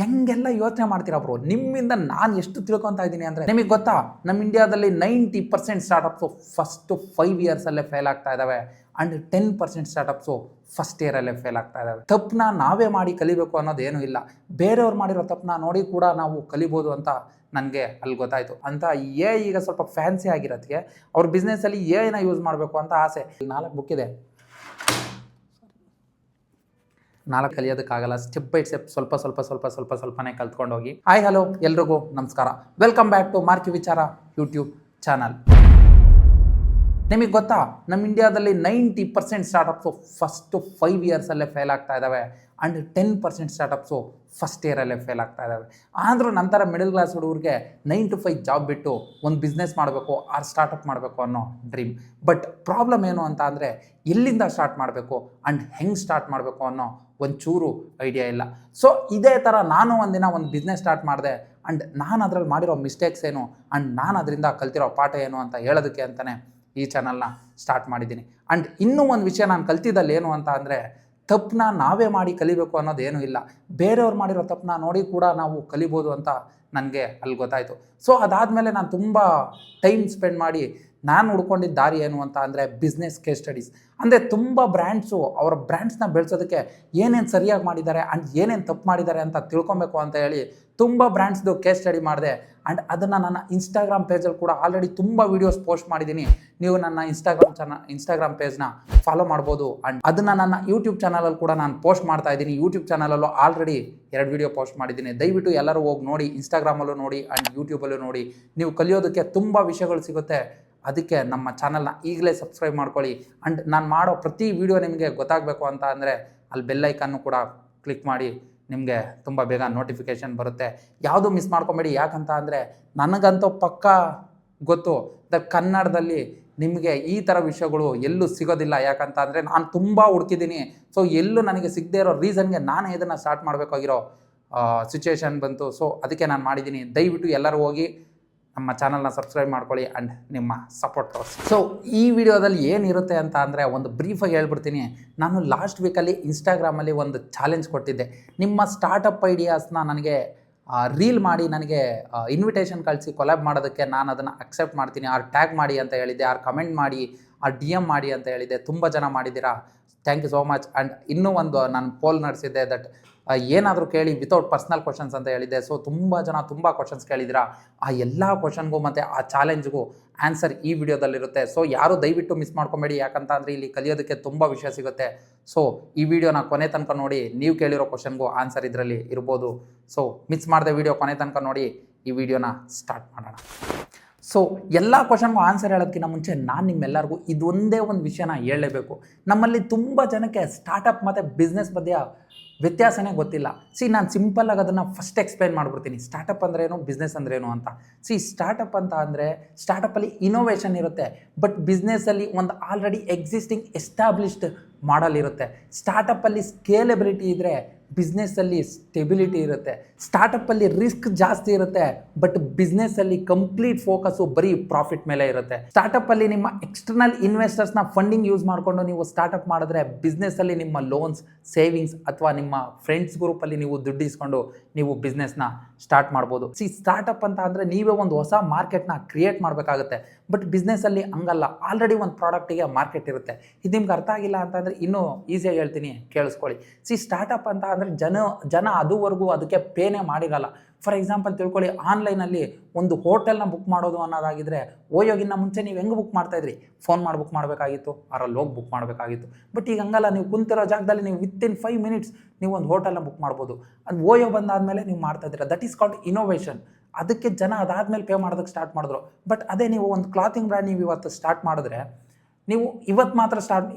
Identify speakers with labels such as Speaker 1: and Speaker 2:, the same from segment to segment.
Speaker 1: ಹೆಂಗೆಲ್ಲ ಯೋಚನೆ ಮಾಡ್ತೀರಾ ಬ್ರೋ? ನಿಮ್ಮಿಂದ ನಾನು ಎಷ್ಟು ತಿಳ್ಕೊತಾ ಇದ್ದೀನಿ ಅಂದರೆ, ನಿಮಗೆ ಗೊತ್ತಾ, ನಮ್ಮ ಇಂಡಿಯಾದಲ್ಲಿ 90% ಸ್ಟಾರ್ಟಪ್ಸು ಫಸ್ಟ್ 5 ಇಯರ್ಸಲ್ಲೇ ಫೇಲ್ ಆಗ್ತಾ ಇದ್ದಾವೆ ಆ್ಯಂಡ್ 10% ಸ್ಟಾರ್ಟಪ್ಸು ಫಸ್ಟ್ ಇಯರಲ್ಲೇ ಫೇಲ್ ಆಗ್ತಾ ಇದ್ದಾವೆ. ತಪ್ಪನ್ನ ನಾವೇ ಮಾಡಿ ಕಲಿಬೇಕು ಅನ್ನೋದೇನೂ ಇಲ್ಲ. ಬೇರೆಯವ್ರು ಮಾಡಿರೋ ತಪ್ಪನ್ನ ನೋಡಿ ಕೂಡ ನಾವು ಕಲಿಬೋದು ಅಂತ ನನಗೆ ಅಲ್ಲಿ ಗೊತ್ತಾಯಿತು. ಅಂತ ಈಗ ಸ್ವಲ್ಪ ಫ್ಯಾನ್ಸಿ ಆಗಿರೋದಕ್ಕೆ ಅವ್ರ ಬಿಸ್ನೆಸ್ಸಲ್ಲಿ ನ ಯೂಸ್ ಮಾಡಬೇಕು ಅಂತ ಆಸೆ. 4 ಬುಕ್ ಇದೆ, 4 ಕಲಿಯೋದಕ್ಕಾಗಲ್ಲ. ಸ್ಟೆಪ್ ಬೈ ಸ್ಟೆಪ್ ಸ್ವಲ್ಪನೇ ಕಲ್ತ್ಕೊಂಡು ಹೋಗಿ. ಹಾಯ್ ಹಲೋ ಎಲ್ರಿಗೂ ನಮಸ್ಕಾರ, ವೆಲ್ಕಮ್ ಬ್ಯಾಕ್ ಟು ಮಾರ್ಕಿ ವಿಚಾರ ಯೂಟ್ಯೂಬ್ ಚಾನಲ್. ನಿಮಗೆ ಗೊತ್ತಾ, ನಮ್ಮ ಇಂಡಿಯಾದಲ್ಲಿ 90% ಸ್ಟಾರ್ಟಪ್ಸು ಫಸ್ಟ್ 5 ಇಯರ್ಸಲ್ಲೇ ಫೇಲ್ ಆಗ್ತಾ ಇದ್ದಾವೆ ಆ್ಯಂಡ್ 10% ಸ್ಟಾರ್ಟಪ್ಸು ಫಸ್ಟ್ ಇಯರಲ್ಲೇ ಫೇಲ್ ಆಗ್ತಾ ಇದ್ದಾವೆ. ಆದರೂ ನಂತರ ಮಿಡಲ್ ಕ್ಲಾಸ್ ಹುಡುಗರಿಗೆ 9 to 5 ಜಾಬ್ ಬಿಟ್ಟು ಒಂದು ಬಿಸ್ನೆಸ್ ಮಾಡಬೇಕು ಆರ್ ಸ್ಟಾರ್ಟಪ್ ಮಾಡಬೇಕು ಅನ್ನೋ ಡ್ರೀಮ್. ಬಟ್ ಪ್ರಾಬ್ಲಮ್ ಏನು ಅಂತ ಅಂದರೆ, ಎಲ್ಲಿಂದ ಸ್ಟಾರ್ಟ್ ಮಾಡಬೇಕು ಆ್ಯಂಡ್ ಹೆಂಗೆ ಸ್ಟಾರ್ಟ್ ಮಾಡಬೇಕು ಅನ್ನೋ ಒಂಚೂರು ಐಡಿಯಾ ಇಲ್ಲ. ಸೊ ಇದೇ ಥರ ನಾನು ಒಂದಿನ ಒಂದು ಬಿಸ್ನೆಸ್ ಸ್ಟಾರ್ಟ್ ಮಾಡಿದೆ ಆ್ಯಂಡ್ ನಾನು ಅದರಲ್ಲಿ ಮಾಡಿರೋ ಮಿಸ್ಟೇಕ್ಸ್ ಏನು ಆ್ಯಂಡ್ ನಾನು ಅದರಿಂದ ಕಲ್ತಿರೋ ಪಾಠ ಏನು ಅಂತ ಹೇಳೋದಕ್ಕೆ ಅಂತಲೇ ಈ ಚಾನಲ್ನ ಸ್ಟಾರ್ಟ್ ಮಾಡಿದ್ದೀನಿ. ಆ್ಯಂಡ್ ಇನ್ನೂ ಒಂದು ವಿಷಯ ನಾನು ಕಲ್ತಿದ್ದಲ್ಲಿ ಏನು ಅಂತ ಅಂದರೆ, ತಪ್ಪನ್ನ ನಾವೇ ಮಾಡಿ ಕಲಿಬೇಕು ಅನ್ನೋದೇನೂ ಇಲ್ಲ. ಬೇರೆಯವ್ರು ಮಾಡಿರೋ ತಪ್ಪನ್ನ ನೋಡಿ ಕೂಡ ನಾವು ಕಲಿಬೋದು ಅಂತ ನನಗೆ ಅಲ್ಲಿ ಗೊತ್ತಾಯಿತು. ಸೊ ಅದಾದಮೇಲೆ ನಾನು ತುಂಬ ಟೈಮ್ ಸ್ಪೆಂಡ್ ಮಾಡಿ ನಾನು ಹುಡ್ಕೊಂಡಿದ್ದ ದಾರಿ ಏನು ಅಂತ ಅಂದರೆ, ಬಿಸ್ನೆಸ್ ಕೇಸ್ ಸ್ಟಡೀಸ್. ಅಂದರೆ ತುಂಬ ಬ್ರ್ಯಾಂಡ್ಸು ಅವರ ಬ್ರ್ಯಾಂಡ್ಸ್ನ ಬೆಳೆಸೋದಕ್ಕೆ ಏನೇನು ಸರಿಯಾಗಿ ಮಾಡಿದ್ದಾರೆ ಆ್ಯಂಡ್ ಏನೇನು ತಪ್ಪು ಮಾಡಿದ್ದಾರೆ ಅಂತ ತಿಳ್ಕೊಬೇಕು ಅಂತ ಹೇಳಿ ತುಂಬ ಬ್ರ್ಯಾಂಡ್ಸ್ದು ಕೇಸ್ ಸ್ಟಡಿ ಮಾಡಿದೆ. ಆ್ಯಂಡ್ ಅದನ್ನು ನನ್ನ ಇನ್ಸ್ಟಾಗ್ರಾಮ್ ಪೇಜಲ್ಲಿ ಕೂಡ ಆಲ್ರೆಡಿ ತುಂಬ ವೀಡಿಯೋಸ್ ಪೋಸ್ಟ್ ಮಾಡಿದ್ದೀನಿ. ನೀವು ನನ್ನ ಇನ್ಸ್ಟಾಗ್ರಾಮ್ ಪೇಜ್ನ ಫಾಲೋ ಮಾಡ್ಬೋದು. ಆ್ಯಂಡ್ ಅದನ್ನು ನನ್ನ ಯೂಟ್ಯೂಬ್ ಚಾನಲಲ್ಲಿ ಕೂಡ ನಾನು ಪೋಸ್ಟ್ ಮಾಡ್ತಾ ಇದ್ದೀನಿ. ಯೂಟ್ಯೂಬ್ ಚಾನಲಲ್ಲೂ ಆಲ್ರೆಡಿ 2 ವೀಡಿಯೋ ಪೋಸ್ಟ್ ಮಾಡಿದ್ದೀನಿ. ದಯವಿಟ್ಟು ಎಲ್ಲರೂ ಹೋಗಿ ನೋಡಿ, ಇನ್ಸ್ಟಾಗ್ರಾಮಲ್ಲೂ ನೋಡಿ ಆ್ಯಂಡ್ ಯೂಟ್ಯೂಬಲ್ಲೂ ನೋಡಿ. ನೀವು ಕಲಿಯೋದಕ್ಕೆ ತುಂಬ ವಿಷಯಗಳು ಸಿಗುತ್ತೆ. ಅದಕ್ಕೆ ನಮ್ಮ ಚಾನಲ್ನ ಈಗಲೇ ಸಬ್ಸ್ಕ್ರೈಬ್ ಮಾಡ್ಕೊಳ್ಳಿ. ಆ್ಯಂಡ್ ನಾನು ಮಾಡೋ ಪ್ರತಿ ವಿಡಿಯೋ ನಿಮಗೆ ಗೊತ್ತಾಗಬೇಕು ಅಂತ ಅಂದರೆ ಅಲ್ಲಿ ಬೆಲ್ ಐಕನ್ನು ಕೂಡ ಕ್ಲಿಕ್ ಮಾಡಿ. ನಿಮಗೆ ತುಂಬ ಬೇಗ ನೋಟಿಫಿಕೇಷನ್ ಬರುತ್ತೆ. ಯಾವುದೂ ಮಿಸ್ ಮಾಡ್ಕೊಬೇಡಿ. ಯಾಕಂತ ಅಂದರೆ, ನನಗಂತೂ ಪಕ್ಕಾ ಗೊತ್ತು ಕನ್ನಡದಲ್ಲಿ ನಿಮಗೆ ಈ ಥರ ವಿಷಯಗಳು ಎಲ್ಲೂ ಸಿಗೋದಿಲ್ಲ. ಯಾಕಂತ ಅಂದರೆ ನಾನು ತುಂಬ ಹುಡುಕಿದ್ದೀನಿ. ಸೊ ಎಲ್ಲೂ ನನಗೆ ಸಿಗದೇ ಇರೋ ರೀಸನ್ಗೆ ನಾನು ಇದನ್ನು ಸ್ಟಾರ್ಟ್ ಮಾಡಬೇಕಾಗಿರೋ ಸಿಚುವೇಶನ್ ಬಂತು. ಸೊ ಅದಕ್ಕೆ ನಾನು ಮಾಡಿದ್ದೀನಿ. ದಯವಿಟ್ಟು ಎಲ್ಲರೂ ಹೋಗಿ ನಮ್ಮ ಚಾನಲ್ನ ಸಬ್ಸ್ಕ್ರೈಬ್ ಮಾಡ್ಕೊಳ್ಳಿ ಆ್ಯಂಡ್ ನಿಮ್ಮ ಸಪೋರ್ಟ್ ತೋರಿಸಿ. ಸೊ ಈ ವಿಡಿಯೋದಲ್ಲಿ ಏನಿರುತ್ತೆ ಅಂತ ಅಂದರೆ, ಒಂದು ಬ್ರೀಫಾಗಿ ಹೇಳ್ಬಿಡ್ತೀನಿ. ನಾನು ಲಾಸ್ಟ್ ವೀಕಲ್ಲಿ ಇನ್ಸ್ಟಾಗ್ರಾಮಲ್ಲಿ ಒಂದು ಚಾಲೆಂಜ್ ಕೊಟ್ಟಿದ್ದೆ. ನಿಮ್ಮ ಸ್ಟಾರ್ಟಪ್ ಐಡಿಯಾಸ್ನ ನನಗೆ ರೀಲ್ ಮಾಡಿ ನನಗೆ ಇನ್ವಿಟೇಷನ್ ಕಳಿಸಿ ಕೊಲ್ಯಾಬ್ ಮಾಡೋದಕ್ಕೆ ನಾನು ಅದನ್ನು ಅಕ್ಸೆಪ್ಟ್ ಮಾಡ್ತೀನಿ. ಆರ್ ಟ್ಯಾಗ್ ಮಾಡಿ ಅಂತ ಹೇಳಿದ್ದೆ, ಆರ್ ಕಮೆಂಟ್ ಮಾಡಿ, ಆರ್ DM ಮಾಡಿ ಅಂತ ಹೇಳಿದ್ದೆ. ತುಂಬ ಜನ ಮಾಡಿದ್ದೀರಾ, thank you so much. And ಇನ್ನೂ ಒಂದು ನಾನು ಪೋಲ್ ನಡೆಸಿದ್ದೆ, ದಟ್ ಏನಾದರೂ ಕೇಳಿ ವಿತೌಟ್ ಪರ್ಸ್ನಲ್ ಕ್ವಶನ್ಸ್ ಅಂತ ಹೇಳಿದ್ದೆ. ಸೊ ತುಂಬ ಜನ ತುಂಬ ಕ್ವಶನ್ಸ್ ಕೇಳಿದ್ದೀರಾ. ಆ ಎಲ್ಲ ಕ್ವಶನ್ಗೂ ಮತ್ತು ಆ ಚಾಲೆಂಜ್ಗೂ ಆನ್ಸರ್ ಈ ವಿಡಿಯೋದಲ್ಲಿರುತ್ತೆ. ಸೊ ಯಾರೂ ದಯವಿಟ್ಟು ಮಿಸ್ ಮಾಡ್ಕೊಬೇಡಿ. ಯಾಕಂತ ಅಂದರೆ ಇಲ್ಲಿ ಕಲಿಯೋದಕ್ಕೆ ತುಂಬ ವಿಷಯ ಸಿಗುತ್ತೆ. ಸೊ ಈ ವಿಡಿಯೋನ ಕೊನೆ ತನಕ ನೋಡಿ. ನೀವು ಕೇಳಿರೋ ಕ್ವಶನ್ಗೂ ಆನ್ಸರ್ ಇದರಲ್ಲಿ ಇರ್ಬೋದು. ಸೊ ಮಿಸ್ ಮಾಡದೆ ವಿಡಿಯೋ ಕೊನೆ ತನಕ ನೋಡಿ. ಈ ವಿಡಿಯೋನ ಸ್ಟಾರ್ಟ್ ಮಾಡೋಣ. ಸೊ ಎಲ್ಲ ಕ್ವಶನ್ಗೂ ಆನ್ಸರ್ ಹೇಳೋದಕ್ಕಿಂತ ಮುಂಚೆ ನಾನು ನಿಮ್ಮೆಲ್ಲರಿಗೂ ಇದೊಂದೇ ಒಂದು ವಿಷಯನ ಹೇಳಲೇಬೇಕು. ನಮ್ಮಲ್ಲಿ ತುಂಬ ಜನಕ್ಕೆ ಸ್ಟಾರ್ಟಪ್ ಮತ್ತು ಬಿಸ್ನೆಸ್ ಮಧ್ಯೆ ವ್ಯತ್ಯಾಸನೇ ಗೊತ್ತಿಲ್ಲ. ನಾನು ಸಿಂಪಲ್ಲಾಗಿ ಅದನ್ನು ಫಸ್ಟ್ ಎಕ್ಸ್ಪ್ಲೈನ್ ಮಾಡಿಬಿಡ್ತೀನಿ. ಸ್ಟಾರ್ಟಪ್ ಅಂದ್ರೇನು, ಬಿಸ್ನೆಸ್ ಅಂದ್ರೇನು ಅಂತ. ಸ್ಟಾರ್ಟಪ್ ಅಂತ ಅಂದರೆ, ಸ್ಟಾರ್ಟಪ್ಪಲ್ಲಿ ಇನೋವೇಷನ್ ಇರುತ್ತೆ. ಬಟ್ ಬಿಸ್ನೆಸ್ಸಲ್ಲಿ ಒಂದು ಆಲ್ರೆಡಿ ಎಕ್ಸಿಸ್ಟಿಂಗ್ ಎಸ್ಟಾಬ್ಲಿಷ್ಡ್ ಮಾಡಲ್ ಇರುತ್ತೆ. ಸ್ಟಾರ್ಟಪ್ಪಲ್ಲಿ ಸ್ಕೇಲೆಬಿಲಿಟಿ ಇದ್ದರೆ, ಬಿಸ್ನೆಸ್ಸಲ್ಲಿ ಸ್ಟೆಬಿಲಿಟಿ ಇರುತ್ತೆ. ಸ್ಟಾರ್ಟಪ್ಪಲ್ಲಿ ರಿಸ್ಕ್ ಜಾಸ್ತಿ ಇರುತ್ತೆ, ಬಟ್ ಬಿಸ್ನೆಸ್ಸಲ್ಲಿ ಕಂಪ್ಲೀಟ್ ಫೋಕಸ್ಸು ಬರೀ ಪ್ರಾಫಿಟ್ ಮೇಲೆ ಇರುತ್ತೆ. ಸ್ಟಾರ್ಟಪ್ಪಲ್ಲಿ ನಿಮ್ಮ ಎಕ್ಸ್ಟರ್ನಲ್ ಇನ್ವೆಸ್ಟರ್ಸ್ನ ಫಂಡಿಂಗ್ ಯೂಸ್ ಮಾಡಿಕೊಂಡು ನೀವು ಸ್ಟಾರ್ಟಪ್ ಮಾಡಿದ್ರೆ, ಬಿಸ್ನೆಸ್ಸಲ್ಲಿ ನಿಮ್ಮ ಲೋನ್ಸ್, ಸೇವಿಂಗ್ಸ್ ಅಥವಾ ನಿಮ್ಮ ಫ್ರೆಂಡ್ಸ್ ಗ್ರೂಪಲ್ಲಿ ನೀವು ದುಡ್ಡು ಇಸ್ಕೊಂಡು ನೀವು ಬಿಸ್ನೆಸ್ನ ಸ್ಟಾರ್ಟ್ ಮಾಡ್ಬೋದು. ಸ್ಟಾರ್ಟಪ್ ಅಂತ ಅಂದರೆ ನೀವೇ ಒಂದು ಹೊಸ ಮಾರ್ಕೆಟ್ನ ಕ್ರಿಯೇಟ್ ಮಾಡಬೇಕಾಗುತ್ತೆ. ಬಟ್ ಬಿಸ್ನೆಸ್ಸಲ್ಲಿ ಹಂಗಲ್ಲ, ಆಲ್ರೆಡಿ ಒಂದು ಪ್ರಾಡಕ್ಟಿಗೆ ಮಾರ್ಕೆಟ್ ಇರುತ್ತೆ. ಇದು ನಿಮ್ಗೆ ಅರ್ಥ ಆಗಿಲ್ಲ ಅಂತಂದರೆ ಇನ್ನೂ ಈಸಿಯಾಗಿ ಹೇಳ್ತೀನಿ, ಕೇಳಿಸ್ಕೊಳ್ಳಿ. ಸ್ಟಾರ್ಟಪ್ ಅಂತ ಅಂದರೆ ಜನ ಅದುವರೆಗೂ ಅದಕ್ಕೆ ಪೇನೇ ಮಾಡಿರಲ್ಲ. ಫಾರ್ ಎಕ್ಸಾಂಪಲ್ ತಿಳ್ಕೊಳ್ಳಿ, ಆನ್ಲೈನಲ್ಲಿ ಒಂದು ಹೋಟೆಲ್ನ ಬುಕ್ ಮಾಡೋದು ಅನ್ನೋದಾಗಿದ್ದರೆ, ಓಯೋಗಿನ್ನ ಮುಂಚೆ ನೀವು ಹೆಂಗೆ ಬುಕ್ ಮಾಡ್ತಾಯಿದ್ರಿ? ಫೋನ್ ಮಾಡಿ ಬುಕ್ ಮಾಡಬೇಕಾಗಿತ್ತು, ಅವರಲ್ಲಿ ಹೋಗಿ ಬುಕ್ ಮಾಡಬೇಕಾಗಿತ್ತು. ಬಟ್ ಈಗ ಹಂಗಲ್ಲ, ನೀವು ಕುಂತಿರೋ ಜಾಗದಲ್ಲಿ ನೀವು ವಿತಿನ್ 5 minutes ನೀವು ಒಂದು ಹೋಟೆಲ್ನ ಬುಕ್ ಮಾಡ್ಬೋದು. ಅದು ಓಯೋ ಬಂದಾದಮೇಲೆ ನೀವು ಮಾಡ್ತಾಯಿದ್ದೀರಾ. That is called innovation. ಅದಕ್ಕೆ ಜನ ಅದಾದಮೇಲೆ ಪೇ ಮಾಡೋದಕ್ಕೆ ಸ್ಟಾರ್ಟ್ ಮಾಡಿದ್ರು. ಬಟ್ ಅದೇ ನೀವು ಒಂದು ಕ್ಲಾತಿಂಗ್ ಬ್ರ್ಯಾಂಡ್ ನೀವು ಇವತ್ತು ಸ್ಟಾರ್ಟ್ ಮಾಡಿದ್ರೆ, ನೀವು ಇವತ್ತು ಮಾತ್ರ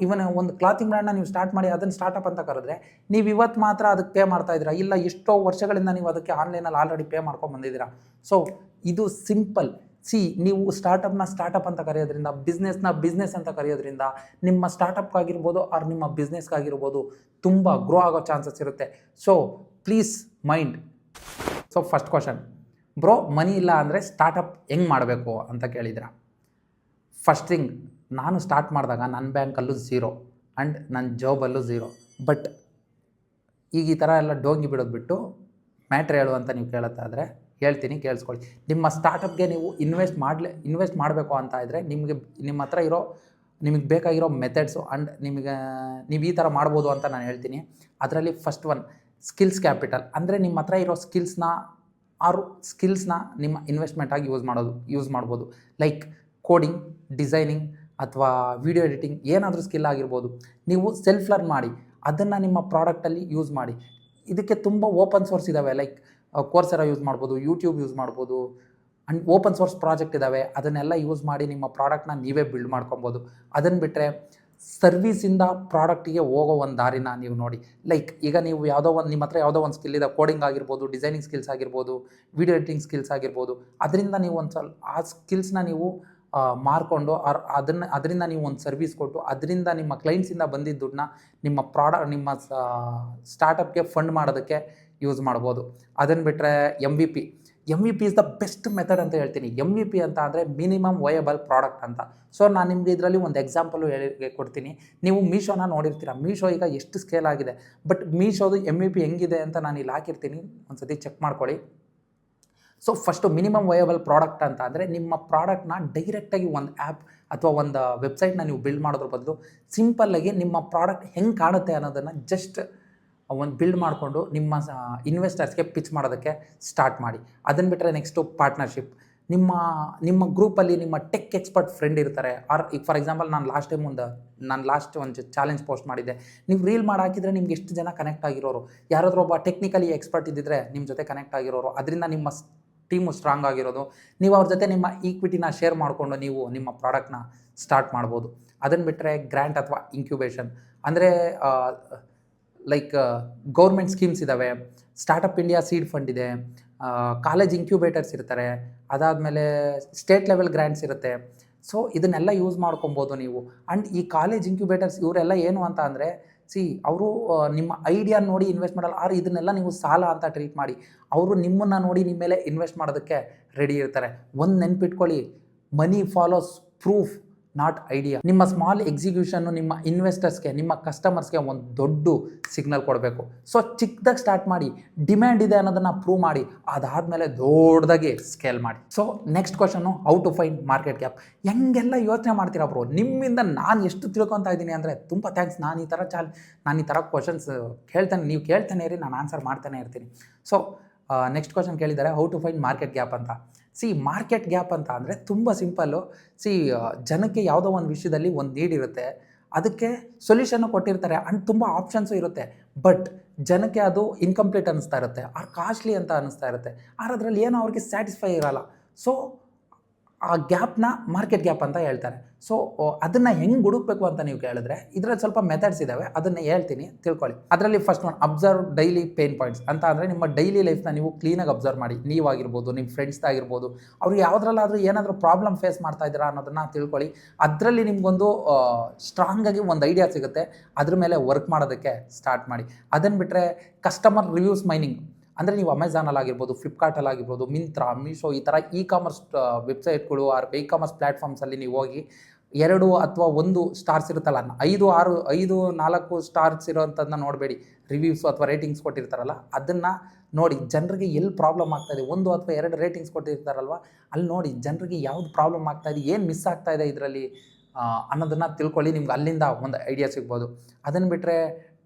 Speaker 1: ಒಂದು ಕ್ಲಾತಿಂಗ್ ಬ್ರ್ಯಾಂಡ್ನ ನೀವು ಸ್ಟಾರ್ಟ್ ಮಾಡಿ ಅದನ್ನು ಸ್ಟಾರ್ಟಪ್ ಅಂತ ಕರೆದ್ರೆ, ನೀವು ಇವತ್ತು ಮಾತ್ರ ಅದಕ್ಕೆ ಪೇ ಮಾಡ್ತಾಯಿದ್ದೀರಾ. ಇಲ್ಲ, ಎಷ್ಟೋ ವರ್ಷಗಳಿಂದ ನೀವು ಅದಕ್ಕೆ ಆನ್ಲೈನಲ್ಲಿ ಆಲ್ರೆಡಿ ಪೇ ಮಾಡ್ಕೊಂಡು ಬಂದಿದ್ದೀರಾ. ಸೊ ಇದು ಸಿಂಪಲ್. ನೀವು ಸ್ಟಾರ್ಟಪ್ನ ಸ್ಟಾರ್ಟಪ್ ಅಂತ ಕರೆಯೋದ್ರಿಂದ, ಬಿಸ್ನೆಸ್ನ ಬಿಸ್ನೆಸ್ ಅಂತ ಕರೆಯೋದ್ರಿಂದ, ನಿಮ್ಮ ಸ್ಟಾರ್ಟಪ್ಗಾಗಿರ್ಬೋದು ಆರ್ ನಿಮ್ಮ ಬಿಸ್ನೆಸ್ಗಾಗಿರ್ಬೋದು ತುಂಬ ಗ್ರೋ ಆಗೋ ಚಾನ್ಸಸ್ ಇರುತ್ತೆ. So please mind. So first question, bro money ಇಲ್ಲ ಅಂದರೆ ಸ್ಟಾರ್ಟಪ್ ಹೆಂಗೆ ಮಾಡಬೇಕು ಅಂತ ಕೇಳಿದ್ರ. ಫಸ್ಟ್ ಥಿಂಗ್, ನಾನು ಸ್ಟಾರ್ಟ್ ಮಾಡಿದಾಗ ನನ್ನ ಬ್ಯಾಂಕಲ್ಲೂ 0 ಆ್ಯಂಡ್ ನನ್ನ ಜಾಬಲ್ಲೂ 0. ಬಟ್ ಈಗ ಈ ಥರ ಎಲ್ಲ ಡೋಂಗಿ ಬಿಡೋದು ಬಿಟ್ಟು ಮ್ಯಾಟ್ರ್ ಹೇಳು ಅಂತ ನೀವು ಕೇಳುತ್ತಾ ಆದರೆ ಹೇಳ್ತೀನಿ, ಕೇಳಿಸ್ಕೊಳ್ಳಿ. ನಿಮ್ಮ ಸ್ಟಾರ್ಟಪ್ಗೆ ನೀವು ಇನ್ವೆಸ್ಟ್ ಮಾಡಬೇಕು ಅಂತ ಇದ್ದರೆ ನಿಮ್ಮ ಹತ್ರ ಇರೋ ನಿಮಗೆ ಬೇಕಾಗಿರೋ ಮೆಥಡ್ಸು ಆ್ಯಂಡ್ ನೀವು ಈ ಥರ ಮಾಡ್ಬೋದು ಅಂತ ನಾನು ಹೇಳ್ತೀನಿ. ಅದರಲ್ಲಿ ಫಸ್ಟ್ ಒನ್ ಸ್ಕಿಲ್ಸ್ ಕ್ಯಾಪಿಟಲ್. ಅಂದರೆ ನಿಮ್ಮ ಹತ್ರ ಇರೋ ಸ್ಕಿಲ್ಸ್ನ ನಿಮ್ಮ ಇನ್ವೆಸ್ಟ್ಮೆಂಟಾಗಿ ಯೂಸ್ ಮಾಡ್ಬೋದು. ಲೈಕ್ ಕೋಡಿಂಗ್, ಡಿಸೈನಿಂಗ್ ಅಥವಾ ವಿಡಿಯೋ ಎಡಿಟಿಂಗ್, ಏನಾದರೂ ಸ್ಕಿಲ್ ಆಗಿರ್ಬೋದು. ನೀವು ಸೆಲ್ಫ್ ಲರ್ನ್ ಮಾಡಿ ಅದನ್ನು ನಿಮ್ಮ ಪ್ರಾಡಕ್ಟಲ್ಲಿ ಯೂಸ್ ಮಾಡಿ. ಇದಕ್ಕೆ ತುಂಬ ಓಪನ್ ಸೋರ್ಸ್ ಇದ್ದಾವೆ, ಲೈಕ್ ಕೋರ್ಸೆರಾ ಯೂಸ್ ಮಾಡ್ಬೋದು, ಯೂಟ್ಯೂಬ್ ಯೂಸ್ ಮಾಡ್ಬೋದು, ಆ್ಯಂಡ್ ಓಪನ್ ಸೋರ್ಸ್ ಪ್ರಾಜೆಕ್ಟ್ ಇದ್ದಾವೆ. ಅದನ್ನೆಲ್ಲ ಯೂಸ್ ಮಾಡಿ ನಿಮ್ಮ ಪ್ರಾಡಕ್ಟ್ನ ನೀವೇ ಬಿಲ್ಡ್ ಮಾಡ್ಕೊಬೋದು. ಅದನ್ನು ಬಿಟ್ಟರೆ ಸರ್ವಿಸಿಂದ ಪ್ರಾಡಕ್ಟಿಗೆ ಹೋಗೋ ಒಂದು ದಾರಿನ ನೀವು ನೋಡಿ. ಲೈಕ್ ಈಗ ನೀವು ನಿಮ್ಮ ಹತ್ರ ಯಾವುದೋ ಒಂದು ಸ್ಕಿಲ್ ಇದೆ, ಕೋಡಿಂಗ್ ಆಗಿರ್ಬೋದು, ಡಿಸೈನಿಂಗ್ ಸ್ಕಿಲ್ಸ್ ಆಗಿರ್ಬೋದು, ವಿಡಿಯೋ ಎಡಿಟಿಂಗ್ ಸ್ಕಿಲ್ಸ್ ಆಗಿರ್ಬೋದು. ಅದರಿಂದ ನೀವು ಆ ಸ್ಕಿಲ್ಸ್ನ ನೀವು ಮಾರ್ಕೊಂಡು ಅದರಿಂದ ನೀವು ಒಂದು ಸರ್ವಿಸ್ ಕೊಟ್ಟು ಅದರಿಂದ ನಿಮ್ಮ ಕ್ಲೈಂಟ್ಸಿಂದ ಬಂದಿದ್ದ ದುಡ್ಡನ್ನ ನಿಮ್ಮ ಸ್ಟಾರ್ಟಪ್ಗೆ ಫಂಡ್ ಮಾಡೋದಕ್ಕೆ ಯೂಸ್ ಮಾಡ್ಬೋದು. ಅದನ್ನು ಬಿಟ್ಟರೆ M V P is the best method ಅಂತ ಹೇಳ್ತೀನಿ. MVP ಅಂತ ಅಂದರೆ ಮಿನಿಮಮ್ ವಯಬಲ್ ಪ್ರಾಡಕ್ಟ್ ಅಂತ. ಸೊ ನಾನು ನಿಮಗೆ ಇದರಲ್ಲಿ ಒಂದು ಎಕ್ಸಾಂಪಲು ಕೊಡ್ತೀನಿ. ನೀವು ಮೀಶೋನ ನೋಡಿರ್ತೀರ. ಮೀಶೋ ಈಗ ಎಷ್ಟು ಸ್ಕೇಲ್ ಆಗಿದೆ, ಬಟ್ ಮೀಶೋದು MVP ಹೆಂಗಿದೆ ಅಂತ ನಾನು ಇಲ್ಲಿ ಹಾಕಿರ್ತೀನಿ, ಒಂದು ಸತಿ ಚೆಕ್ ಮಾಡ್ಕೊಳ್ಳಿ. So first minimum viable product ಅಂತ ಅಂದರೆ ನಿಮ್ಮ ಪ್ರಾಡಕ್ಟ್ನ ಡೈರೆಕ್ಟಾಗಿ ಒಂದು ಆ್ಯಪ್ ಅಥವಾ ಒಂದು ವೆಬ್ಸೈಟ್ನ ನೀವು ಬಿಲ್ಡ್ ಮಾಡೋದ್ರ ಬದಲು ಸಿಂಪಲ್ಲಾಗಿ ನಿಮ್ಮ ಪ್ರಾಡಕ್ಟ್ ಹೆಂಗೆ ಕಾಣುತ್ತೆ ಅನ್ನೋದನ್ನು ಜಸ್ಟ್ ಒಂದು ಬಿಲ್ಡ್ ಮಾಡಿಕೊಂಡು ನಿಮ್ಮ ಇನ್ವೆಸ್ಟರ್ಸ್ಗೆ ಪಿಚ್ ಮಾಡೋದಕ್ಕೆ ಸ್ಟಾರ್ಟ್ ಮಾಡಿ. ಅದನ್ನು ಬಿಟ್ಟರೆ ನೆಕ್ಸ್ಟು ಪಾರ್ಟ್ನರ್ಶಿಪ್. ನಿಮ್ಮ ಗ್ರೂಪಲ್ಲಿ ನಿಮ್ಮ ಟೆಕ್ ಎಕ್ಸ್ಪರ್ಟ್ ಫ್ರೆಂಡ್ ಇರ್ತಾರೆ. ಈಗ ಫಾರ್ ಎಕ್ಸಾಂಪಲ್ ನಾನು ಲಾಸ್ಟ್ ಒಂದು ಚಾಲೆಂಜ್ ಪೋಸ್ಟ್ ಮಾಡಿದ್ದೆ. ನೀವು ರೀಲ್ ಮಾಡಿ ಹಾಕಿದರೆ ನಿಮ್ಗೆ ಎಷ್ಟು ಜನ ಕನೆಕ್ಟ್ ಆಗಿರೋರು, ಯಾರಾದರೂ ಒಬ್ಬ ಟೆಕ್ನಿಕಲಿ ಎಕ್ಸ್ಪರ್ಟ್ ಇದ್ದಿದ್ರೆ ನಿಮ್ಮ ಜೊತೆ ಕನೆಕ್ಟ್ ಆಗಿರೋರು, ಅದರಿಂದ ನಿಮ್ಮ ಟೀಮು ಸ್ಟ್ರಾಂಗ್ ಆಗಿರೋದು. ನೀವು ಅವ್ರ ಜೊತೆ ನಿಮ್ಮ ಈಕ್ವಿಟಿನ ಶೇರ್ ಮಾಡಿಕೊಂಡು ನೀವು ನಿಮ್ಮ ಪ್ರಾಡಕ್ಟ್ನ ಸ್ಟಾರ್ಟ್ ಮಾಡ್ಬೋದು. ಅದನ್ನು ಬಿಟ್ಟರೆ ಗ್ರ್ಯಾಂಟ್ ಅಥವಾ ಇನ್ಕ್ಯುಬೇಷನ್ ಅಂದರೆ ಲೈಕ್ ಗೌರ್ಮೆಂಟ್ ಸ್ಕೀಮ್ಸ್ ಇದ್ದಾವೆ, ಸ್ಟಾರ್ಟಪ್ ಇಂಡಿಯಾ ಸೀಡ್ ಫಂಡ್ ಇದೆ, ಕಾಲೇಜ್ ಇನ್ಕ್ಯುಬೇಟರ್ಸ್ ಇರ್ತಾರೆ, ಅದಾದಮೇಲೆ ಸ್ಟೇಟ್ ಲೆವೆಲ್ ಗ್ರ್ಯಾಂಟ್ಸ್ ಇರುತ್ತೆ. ಸೊ ಇದನ್ನೆಲ್ಲ ಯೂಸ್ ಮಾಡ್ಕೊಬೋದು ನೀವು. ಆ್ಯಂಡ್ ಈ ಕಾಲೇಜ್ ಇನ್ಕ್ಯುಬೇಟರ್ಸ್ ಇವರೆಲ್ಲ ಏನು ಅಂತ ಅಂದರೆ ಅವರು ನಿಮ್ಮ ಐಡಿಯಾ ನೋಡಿ ಇನ್ವೆಸ್ಟ್ ಮಾಡಲ್ಲ, ಇದನ್ನೆಲ್ಲ ನೀವು ಸಾಲ ಅಂತ ಟ್ರೀಟ್ ಮಾಡಿ. ಅವರು ನಿಮ್ಮನ್ನು ನೋಡಿ ನಿಮ್ಮ ಮೇಲೆ ಇನ್ವೆಸ್ಟ್ ಮಾಡೋದಕ್ಕೆ ರೆಡಿ ಇರ್ತಾರೆ. ಒಂದು ನೆನ್ಪಿಟ್ಕೊಳ್ಳಿ, ಮನಿ ಫಾಲೋಸ್ ಪ್ರೂಫ್ ನಾಟ್ ಐಡಿಯಾ. ನಿಮ್ಮ ಸ್ಮಾಲ್ ಎಕ್ಸಿಕ್ಯೂಷನ್ನು ನಿಮ್ಮ ಇನ್ವೆಸ್ಟರ್ಸ್ಗೆ, ನಿಮ್ಮ ಕಸ್ಟಮರ್ಸ್ಗೆ ಒಂದು ದೊಡ್ಡ ಸಿಗ್ನಲ್ ಕೊಡಬೇಕು. ಸೊ ಚಿಕ್ಕದಾಗಿ ಸ್ಟಾರ್ಟ್ ಮಾಡಿ, ಡಿಮ್ಯಾಂಡ್ ಇದೆ ಅನ್ನೋದನ್ನು ಪ್ರೂವ್ ಮಾಡಿ, ಅದಾದಮೇಲೆ ದೊಡ್ಡದಾಗಿ ಸ್ಕೇಲ್ ಮಾಡಿ. So next question, how to find market gap. ಹೆಂಗೆಲ್ಲ ಯೋಚನೆ ಮಾಡ್ತೀರಾ ಬ್ರೋ? ನಿಮ್ಮಿಂದ ನಾನು ಎಷ್ಟು ತಿಳ್ಕೊತಾ ಇದ್ದೀನಿ ಅಂದರೆ ತುಂಬ ಥ್ಯಾಂಕ್ಸ್. ನಾನು ಈ ಥರ ಕ್ವಶನ್ಸ್ ಕೇಳ್ತಾನೆ, ನೀವು ಕೇಳ್ತಾನೆ ಇರಿ, ನಾನು ಆನ್ಸರ್ ಮಾಡ್ತಾನೆ ಇರ್ತೀನಿ. ಸೊ ನೆಕ್ಸ್ಟ್ ಕ್ವಶನ್ ಕೇಳಿದ್ದಾರೆ, how to find market gap ಅಂತ. ಮಾರ್ಕೆಟ್ ಗ್ಯಾಪ್ ಅಂತ ಅಂದರೆ ತುಂಬ ಸಿಂಪಲ್ಲು. ಜನಕ್ಕೆ ಯಾವುದೋ ಒಂದು ವಿಷಯದಲ್ಲಿ ಒಂದು ನೀಡ್ ಇರುತ್ತೆ, ಅದಕ್ಕೆ ಸೊಲ್ಯೂಷನ್ನು ಕೊಟ್ಟಿರ್ತಾರೆ ಆ್ಯಂಡ್ ತುಂಬ ಆಪ್ಷನ್ಸು ಇರುತ್ತೆ. ಬಟ್ ಜನಕ್ಕೆ ಅದು ಇನ್ಕಂಪ್ಲೀಟ್ ಅನ್ನಿಸ್ತಾ ಇರುತ್ತೆ, ಕಾಸ್ಟ್ಲಿ ಅಂತ ಅನ್ನಿಸ್ತಾ ಇರುತ್ತೆ, ಅದರಲ್ಲಿ ಏನೋ ಅವ್ರಿಗೆ ಸ್ಯಾಟಿಸ್ಫೈ ಇರಲ್ಲ. ಸೊ ಆ ಗ್ಯಾಪ್ನ ಮಾರ್ಕೆಟ್ ಗ್ಯಾಪ್ ಅಂತ ಹೇಳ್ತಾರೆ. ಸೊ ಅದನ್ನು ಹೆಂಗೆ ಹುಡುಕಬೇಕು ಅಂತ ನೀವು ಕೇಳಿದ್ರೆ ಇದರಲ್ಲಿ ಸ್ವಲ್ಪ ಮೆಥಡ್ಸ್ ಇದ್ದಾವೆ, ಅದನ್ನು ಹೇಳ್ತೀನಿ, ತಿಳ್ಕೊಳ್ಳಿ. ಅದರಲ್ಲಿ first one, observe daily pain points ಅಂತ ಅಂದರೆ ನಿಮ್ಮ ಡೈಲಿ ಲೈಫ್ನ ನೀವು ಕ್ಲೀನಾಗಿ ಅಬ್ಸರ್ವ್ ಮಾಡಿ. ನೀವಾಗಿರ್ಬೋದು, ನಿಮ್ಮ ಫ್ರೆಂಡ್ಸ್ದಾಗಿರ್ಬೋದು, ಅವ್ರಿಗೆ ಯಾವುದ್ರಲ್ಲಾದರೂ ಏನಾದರೂ ಪ್ರಾಬ್ಲಮ್ ಫೇಸ್ ಮಾಡ್ತಾ ಇದ್ದೀರಾ ಅನ್ನೋದನ್ನು ತಿಳ್ಕೊಳ್ಳಿ. ಅದರಲ್ಲಿ ನಿಮಗೊಂದು ಸ್ಟ್ರಾಂಗಾಗಿ ಒಂದು ಐಡಿಯಾ ಸಿಗುತ್ತೆ, ಅದ್ರ ಮೇಲೆ ವರ್ಕ್ ಮಾಡೋದಕ್ಕೆ ಸ್ಟಾರ್ಟ್ ಮಾಡಿ. ಅದನ್ನು ಬಿಟ್ಟರೆ ಕಸ್ಟಮರ್ ರಿವ್ಯೂಸ್ ಮೈನಿಂಗ್ ಅಂದರೆ ನೀವು ಅಮೆಝಾನಲ್ಲಾಗಿರ್ಬೋದು, ಫ್ಲಿಪ್ಕಾರ್ಟಲ್ಲಾಗಿರ್ಬೋದು, ಮಿಂತ್ರಾ, ಮೀಶೋ, ಈ ಥರ ಕಾಮರ್ಸ್ ವೆಬ್ಸೈಟ್ಗಳು ಆರ್ ಕಾಮರ್ಸ್ ಪ್ಲ್ಯಾಟ್ಫಾರ್ಮ್ಸಲ್ಲಿ ನೀವು ಹೋಗಿ 2 ಅಥವಾ 1 ಸ್ಟಾರ್ಸ್ ಇರುತ್ತಲ್ಲ, 5, 6, 5, 4 ಸ್ಟಾರ್ಸ್ ಇರೋವಂಥದ್ದನ್ನ ನೋಡಬೇಡಿ. ರಿವ್ಯೂಸು ಅಥವಾ ರೇಟಿಂಗ್ಸ್ ಕೊಟ್ಟಿರ್ತಾರಲ್ಲ ಅದನ್ನು ನೋಡಿ. ಜನರಿಗೆ ಎಲ್ಲಿ ಪ್ರಾಬ್ಲಮ್ ಆಗ್ತಾಯಿದೆ, 1 ಅಥವಾ 2 ರೇಟಿಂಗ್ಸ್ ಕೊಟ್ಟಿರ್ತಾರಲ್ವ, ಅಲ್ಲಿ ನೋಡಿ ಜನರಿಗೆ ಯಾವ್ದು ಪ್ರಾಬ್ಲಮ್ ಆಗ್ತಾಯಿದೆ, ಏನು ಮಿಸ್ ಆಗ್ತಾಯಿದೆ ಇದರಲ್ಲಿ ಅನ್ನೋದನ್ನು ತಿಳ್ಕೊಳ್ಳಿ. ನಿಮ್ಗೆ ಅಲ್ಲಿಂದ ಒಂದು ಐಡಿಯಾ ಸಿಗ್ಬೋದು. ಅದನ್ನು ಬಿಟ್ಟರೆ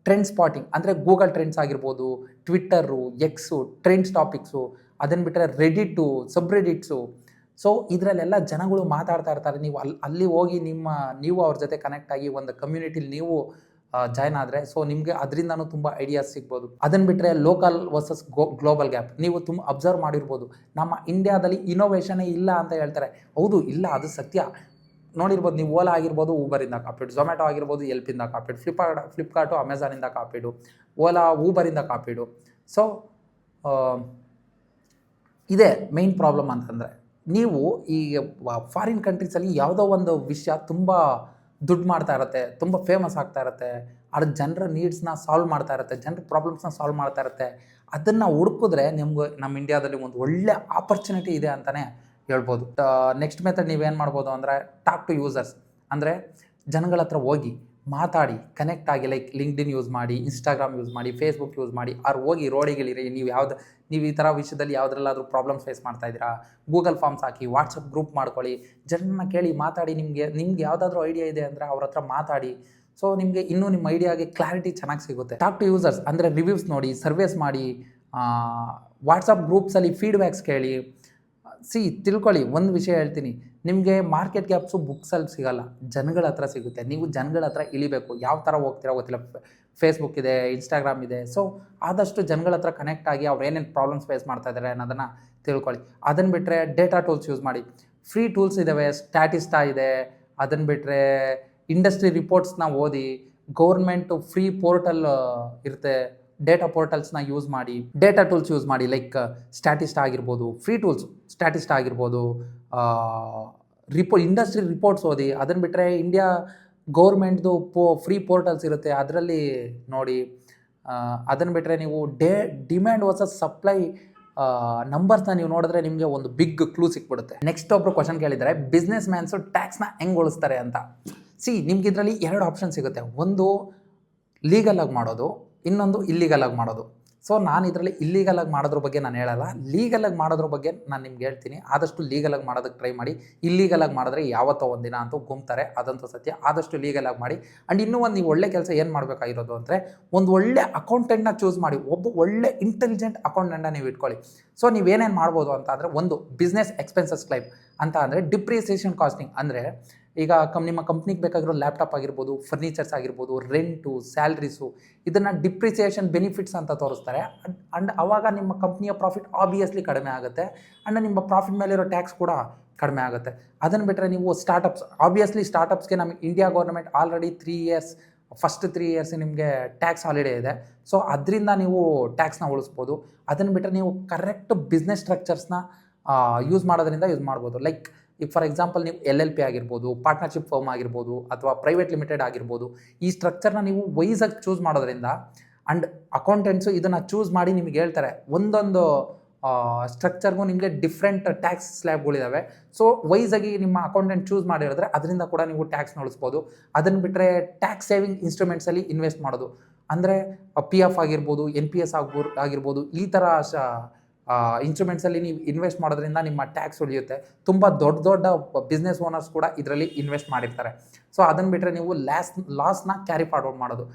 Speaker 1: ಟ್ರೆಂಡ್ ಸ್ಪಾಟಿಂಗ್ ಅಂದರೆ ಗೂಗಲ್ ಟ್ರೆಂಡ್ಸ್ ಆಗಿರ್ಬೋದು, ಟ್ವಿಟ್ಟರು, ಎಕ್ಸು, ಟ್ರೆಂಡ್ಸ್ ಟಾಪಿಕ್ಸು. ಅದನ್ನು ಬಿಟ್ಟರೆ ರೆಡಿಟು, ಸಬ್ರೆಡಿಟ್ಸು. ಸೊ ಇದರಲ್ಲೆಲ್ಲ ಜನಗಳು ಮಾತಾಡ್ತಾ ಇರ್ತಾರೆ. ನೀವು ಅಲ್ಲಿ ಹೋಗಿ ನೀವು ಅವ್ರ ಜೊತೆ ಕನೆಕ್ಟ್ ಆಗಿ ಒಂದು ಕಮ್ಯುನಿಟಿಲಿ ನೀವು ಜಾಯ್ನ್ ಆದರೆ ಸೊ ನಿಮಗೆ ಅದರಿಂದನೂ ತುಂಬ ಐಡಿಯಾಸ್ ಸಿಗ್ಬೋದು. ಅದನ್ನು ಬಿಟ್ಟರೆ ಲೋಕಲ್ ವರ್ಸಸ್ ಗ್ಲೋಬಲ್ ಗ್ಯಾಪ್. ನೀವು ತುಂಬ ಅಬ್ಸರ್ವ್ ಮಾಡಿರ್ಬೋದು, ನಮ್ಮ ಇಂಡಿಯಾದಲ್ಲಿ ಇನೋವೇಷನೇ ಇಲ್ಲ ಅಂತ ಹೇಳ್ತಾರೆ. ಹೌದು, ಇಲ್ಲ, ಅದು ಸತ್ಯ. ನೋಡಿರ್ಬೋದು ನೀವು, ಓಲಾ ಆಗಿರ್ಬೋದು ಊಬರಿಂದ ಕಾಪಿಡು, ಝೊಮ್ಯಾಟೊ ಆಗಿರ್ಬೋದು ಎಲ್ಪಿಂದ ಕಾಪಿಡು, ಫ್ಲಿಪ್ಕಾರ್ಟು ಅಮೆಝಾನಿಂದ ಕಾಪಿಡು, ಓಲಾ ಊಬರಿಂದ ಕಾಪಿಡು. ಸೊ ಇದೇ ಮೇಯ್ನ್ ಪ್ರಾಬ್ಲಮ್ ಅಂತಂದರೆ, ನೀವು ಈಗ ಫಾರಿನ್ ಕಂಟ್ರೀಸಲ್ಲಿ ಯಾವುದೋ ಒಂದು ವಿಷಯ ತುಂಬ ದುಡ್ಡು ಮಾಡ್ತಾ ಇರುತ್ತೆ, ತುಂಬ ಫೇಮಸ್ ಆಗ್ತಾ ಇರುತ್ತೆ, ಅದು ಜನರ ನೀಡ್ಸ್ನ ಸಾಲ್ವ್ ಮಾಡ್ತಾ ಇರುತ್ತೆ, ಜನರ ಪ್ರಾಬ್ಲಮ್ಸ್ನ ಸಾಲ್ವ್ ಮಾಡ್ತಾ ಇರುತ್ತೆ. ಅದನ್ನು ಹುಡುಕಿದ್ರೆ ನಮ್ಮ ಇಂಡಿಯಾದಲ್ಲಿ ಒಂದು ಒಳ್ಳೆ ಆಪರ್ಚುನಿಟಿ ಇದೆ ಅಂತಲೇ ಹೇಳ್ಬೋದು. ನೆಕ್ಸ್ಟ್ ಮೆಥಡ್ ನೀವೇನು ಮಾಡ್ಬೋದು ಅಂದರೆ ಟಾಕ್ ಟು ಯೂಸರ್ಸ್. ಅಂದರೆ ಜನಗಳ ಹತ್ರ ಹೋಗಿ ಮಾತಾಡಿ, ಕನೆಕ್ಟ್ ಆಗಿ, ಲೈಕ್ ಲಿಂಕ್ಡ್ಇನ್ ಯೂಸ್ ಮಾಡಿ, ಇನ್ಸ್ಟಾಗ್ರಾಮ್ ಯೂಸ್ ಮಾಡಿ, ಫೇಸ್ಬುಕ್ ಯೂಸ್ ಮಾಡಿ, ಅವ್ರು ಹೋಗಿ ರೋಡಿಗಳಿರಿ. ನೀವು ಈ ಥರ ವಿಷಯದಲ್ಲಿ ಯಾವುದ್ರಲ್ಲಾದರೂ ಪ್ರಾಬ್ಲಮ್ ಫೇಸ್ ಮಾಡ್ತಾ ಇದ್ದೀರಾ, ಗೂಗಲ್ ಫಾರ್ಮ್ಸ್ ಹಾಕಿ, ವಾಟ್ಸಪ್ ಗ್ರೂಪ್ ಮಾಡ್ಕೊಳ್ಳಿ, ಜನರನ್ನ ಕೇಳಿ ಮಾತಾಡಿ. ನಿಮ್ಗೆ ಯಾವುದಾದ್ರೂ ಐಡಿಯಾ ಇದೆ ಅಂದರೆ ಅವ್ರ ಹತ್ರ ಮಾತಾಡಿ. ಸೊ ನಿಮಗೆ ಇನ್ನೂ ನಿಮ್ಮ ಐಡಿಯಾಗೆ ಕ್ಲಾರಿಟಿ ಚೆನ್ನಾಗಿ ಸಿಗುತ್ತೆ. ಟಾಕ್ ಟು ಯೂಸರ್ಸ್ ಅಂದರೆ ರಿವ್ಯೂಸ್ ನೋಡಿ, ಸರ್ವೇಸ್ ಮಾಡಿ, ವಾಟ್ಸಪ್ ಗ್ರೂಪ್ಸಲ್ಲಿ ಫೀಡ್ಬ್ಯಾಕ್ಸ್ ಕೇಳಿ. ತಿಳ್ಕೊಳ್ಳಿ, ಒಂದು ವಿಷಯ ಹೇಳ್ತೀನಿ, ನಿಮಗೆ ಮಾರ್ಕೆಟ್ ಗ್ಯಾಪ್ಸು ಬುಕ್ಸಲ್ಲಿ ಸಿಗಲ್ಲ, ಜನಗಳ ಹತ್ರ ಸಿಗುತ್ತೆ. ನೀವು ಜನಗಳ ಹತ್ರ ಇಳಿಬೇಕು. ಯಾವ ಥರ ಹೋಗ್ತೀರಾ ಗೊತ್ತಿಲ್ಲ, ಫೇಸ್ಬುಕ್ ಇದೆ, ಇನ್ಸ್ಟಾಗ್ರಾಮ್ ಇದೆ. ಸೊ ಆದಷ್ಟು ಜನಗಳ ಹತ್ರ ಕನೆಕ್ಟ್ ಆಗಿ ಅವ್ರು ಏನೇನು ಪ್ರಾಬ್ಲಮ್ಸ್ ಫೇಸ್ ಮಾಡ್ತಾ ಇದ್ದಾರೆ ಅನ್ನೋದನ್ನು ತಿಳ್ಕೊಳ್ಳಿ. ಅದನ್ನು ಬಿಟ್ಟರೆ ಡೇಟಾ ಟೂಲ್ಸ್ ಯೂಸ್ ಮಾಡಿ. ಫ್ರೀ ಟೂಲ್ಸ್ ಇದ್ದಾವೆ, ಸ್ಟ್ಯಾಟಿಸ್ಟಾ ಇದೆ. ಅದನ್ನು ಬಿಟ್ಟರೆ ಇಂಡಸ್ಟ್ರಿ ರಿಪೋರ್ಟ್ಸ್ನ ಓದಿ. ಗೌರ್ಮೆಂಟು ಫ್ರೀ ಪೋರ್ಟಲ್ ಇರುತ್ತೆ, ಡೇಟಾ ಪೋರ್ಟಲ್ಸ್ನ ಯೂಸ್ ಮಾಡಿ. ಡೇಟಾ ಟೂಲ್ಸ್ ಯೂಸ್ ಮಾಡಿ, ಲೈಕ್ ಸ್ಟ್ಯಾಟಿಸ್ಟಾ ಆಗಿರ್ಬೋದು, ಫ್ರೀ ಟೂಲ್ಸ್ ಸ್ಟ್ಯಾಟಿಸ್ಟಾ ಆಗಿರ್ಬೋದು. ಇಂಡಸ್ಟ್ರಿ ರಿಪೋರ್ಟ್ಸ್ ಓದಿ. ಅದನ್ನು ಬಿಟ್ಟರೆ ಇಂಡಿಯಾ ಗೌರ್ಮೆಂಟ್ದು ಫ್ರೀ ಪೋರ್ಟಲ್ಸ್ ಇರುತ್ತೆ, ಅದರಲ್ಲಿ ನೋಡಿ. ಅದನ್ನು ಬಿಟ್ಟರೆ ನೀವು ಡಿಮ್ಯಾಂಡ್ ವರ್ಸಸ್ ಸಪ್ಲೈ ನಂಬರ್ಸ್ನ ನೀವು ನೋಡಿದ್ರೆ ನಿಮಗೆ ಒಂದು ಬಿಗ್ ಕ್ಲೂ ಸಿಕ್ಬಿಡುತ್ತೆ. ನೆಕ್ಸ್ಟ್ ಒಬ್ಬರು ಕ್ವಶನ್ ಕೇಳಿದ್ದಾರೆ, ಬಿಸ್ನೆಸ್ ಮ್ಯಾನ್ಸು ಟ್ಯಾಕ್ಸ್ನ ಹೆಂಗೆ ಉಳಿಸ್ತಾರೆ ಅಂತ. ನಿಮ್ಗೆ ಇದರಲ್ಲಿ 2 ಆಪ್ಷನ್ ಸಿಗುತ್ತೆ. ಒಂದು ಲೀಗಲ್ ಆಗಿ ಮಾಡೋದು, ಇನ್ನೊಂದು ಇಲ್ಲಿಗಲ್ ಆಗಿ ಮಾಡೋದು. ಸೊ ನಾನು ಇದರಲ್ಲಿ ಇಲ್ಲಿಗಲ್ ಆಗಿ ಮಾಡೋದ್ರ ಬಗ್ಗೆ ನಾನು ಹೇಳಲ್ಲ, ಲೀಗಲ್ ಆಗಿ ಮಾಡೋದ್ರ ಬಗ್ಗೆ ನಾನು ನಿಮ್ಗೆ ಹೇಳ್ತೀನಿ. ಆದಷ್ಟು ಲೀಗಲ್ ಆಗಿ ಮಾಡೋದಕ್ಕೆ ಟ್ರೈ ಮಾಡಿ. ಇಲ್ಲಿಗಲ್ ಆಗಿ ಮಾಡಿದ್ರೆ ಯಾವತ್ತೋ ಒಂದಿನ ಅಂತೂ ಗುಮ್ತಾರೆ, ಅದಂತೂ ಸತ್ಯ. ಆದಷ್ಟು ಲೀಗಲ್ ಆಗಿ ಮಾಡಿ. ಆ್ಯಂಡ್ ಇನ್ನೂ ಒಂದು ನೀವು ಒಳ್ಳೆ ಕೆಲಸ ಏನು ಮಾಡಬೇಕಾಗಿರೋದು ಅಂದರೆ, ಒಂದು ಒಳ್ಳೆ ಅಕೌಂಟೆಂಟ್ನ ಚೂಸ್ ಮಾಡಿ. ಒಬ್ಬ ಒಳ್ಳೆ ಇಂಟೆಲಿಜೆಂಟ್ ಅಕೌಂಟೆಂಟ್ನ ನೀವು ಇಟ್ಕೊಳ್ಳಿ. ಸೊ ನೀವೇನೇನು ಮಾಡ್ಬೋದು ಅಂತ ಅಂದರೆ, ಒಂದು ಬಿಸ್ನೆಸ್ ಎಕ್ಸ್ಪೆನ್ಸಸ್ ಕ್ಲೈಮ್ ಅಂತ ಅಂದರೆ ಡಿಪ್ರಿಸಿಯೇಷನ್ ಕಾಸ್ಟಿಂಗ್. ಅಂದರೆ ಈಗ ನಿಮ್ಮ ಕಂಪ್ನಿಗೆ ಬೇಕಾಗಿರೋ ಲ್ಯಾಪ್ಟಾಪ್ ಆಗಿರ್ಬೋದು, ಫರ್ನಿಚರ್ಸ್ ಆಗಿರ್ಬೋದು, ರೆಂಟು, ಸ್ಯಾಲ್ರೀಸು, ಇದನ್ನು ಡಿಪ್ರಿಸಿಯೇಷನ್ ಬೆನಿಫಿಟ್ಸ್ ಅಂತ ತೋರಿಸ್ತಾರೆ. ಆ್ಯಂಡ್ ಆವಾಗ ನಿಮ್ಮ ಕಂಪ್ನಿಯ ಪ್ರಾಫಿಟ್ ಆಬ್ವಿಯಸ್ಲಿ ಕಡಿಮೆ ಆಗುತ್ತೆ. ಆ್ಯಂಡ್ ನಿಮ್ಮ ಪ್ರಾಫಿಟ್ ಮೇಲಿರೋ ಟ್ಯಾಕ್ಸ್ ಕೂಡ ಕಡಿಮೆ ಆಗುತ್ತೆ. ಅದನ್ನು ಬಿಟ್ಟರೆ ನೀವು ಸ್ಟಾರ್ಟಪ್ಸ್, ಆಬ್ವಿಯಸ್ಲಿ ಸ್ಟಾರ್ಟಪ್ಸ್ಗೆ ನಮಗೆ India government already 3 years, first 3 years ನಿಮಗೆ ಟ್ಯಾಕ್ಸ್ ಹಾಲಿಡೇ ಇದೆ. ಸೊ ಅದರಿಂದ ನೀವು ಟ್ಯಾಕ್ಸ್ನ ಉಳಿಸ್ಬೋದು. ಅದನ್ನು ಬಿಟ್ಟರೆ ನೀವು ಕರೆಕ್ಟ್ ಬಿಸ್ನೆಸ್ ಸ್ಟ್ರಕ್ಚರ್ಸ್ನ ಯೂಸ್ ಮಾಡೋದ್ರಿಂದ ಯೂಸ್ ಮಾಡ್ಬೋದು. ಲೈಕ್ ಈಗ ಫಾರ್ ಎಕ್ಸಾಂಪಲ್ ನೀವು LLP ಆಗಿರ್ಬೋದು, ಪಾರ್ಟ್ನರ್ಶಿಪ್ ಫರ್ಮ್ ಆಗಿರ್ಬೋದು, ಅಥವಾ ಪ್ರೈವೇಟ್ ಲಿಮಿಟೆಡ್ ಆಗಿರ್ಬೋದು. ಈ ಸ್ಟ್ರಕ್ಚರ್ನ ನೀವು ವೈಸಾಗಿ ಚೂಸ್ ಮಾಡೋದ್ರಿಂದ, ಆ್ಯಂಡ್ ಅಕೌಂಟೆಂಟ್ಸು ಇದನ್ನು ಚೂಸ್ ಮಾಡಿ ನಿಮಗೆ ಹೇಳ್ತಾರೆ. ಒಂದೊಂದು ಸ್ಟ್ರಕ್ಚರ್ಗೂ ನಿಮಗೆ ಡಿಫ್ರೆಂಟ್ ಟ್ಯಾಕ್ಸ್ ಸ್ಲ್ಯಾಬ್ಗಳಿದ್ದಾವೆ. ಸೊ ವೈಸಾಗಿ ನಿಮ್ಮ ಅಕೌಂಟೆಂಟ್ ಚೂಸ್ ಮಾಡಿದ್ರೆ ಅದರಿಂದ ಕೂಡ ನೀವು ಟ್ಯಾಕ್ಸ್ನ ಉಳಿಸ್ಬೋದು. ಅದನ್ನು ಬಿಟ್ಟರೆ ಟ್ಯಾಕ್ಸ್ ಸೇವಿಂಗ್ ಇನ್ಸ್ಟ್ರೂಮೆಂಟ್ಸಲ್ಲಿ ಇನ್ವೆಸ್ಟ್ ಮಾಡೋದು, ಅಂದರೆ PF ಆಗಿರ್ಬೋದು, NPS ಆಗಿರ್ಬೋದು, ಈ ಥರ ಇನ್ಸ್ಟ್ರೂಮೆಂಟ್ಸಲ್ಲಿ ನೀವು ಇನ್ವೆಸ್ಟ್ ಮಾಡೋದ್ರಿಂದ ನಿಮ್ಮ ಟ್ಯಾಕ್ಸ್ ಉಳಿಯುತ್ತೆ. ತುಂಬ ದೊಡ್ಡ ಬಿಸ್ನೆಸ್ ಓನರ್ಸ್ ಕೂಡ ಇದರಲ್ಲಿ ಇನ್ವೆಸ್ಟ್ ಮಾಡಿರ್ತಾರೆ. ಸೊ ಅದನ್ನು ಬಿಟ್ಟರೆ ನೀವು ಲಾಸ್ನ ಕ್ಯಾರಿ ಫಾರ್ವರ್ಡ್ ಮಾಡೋದು.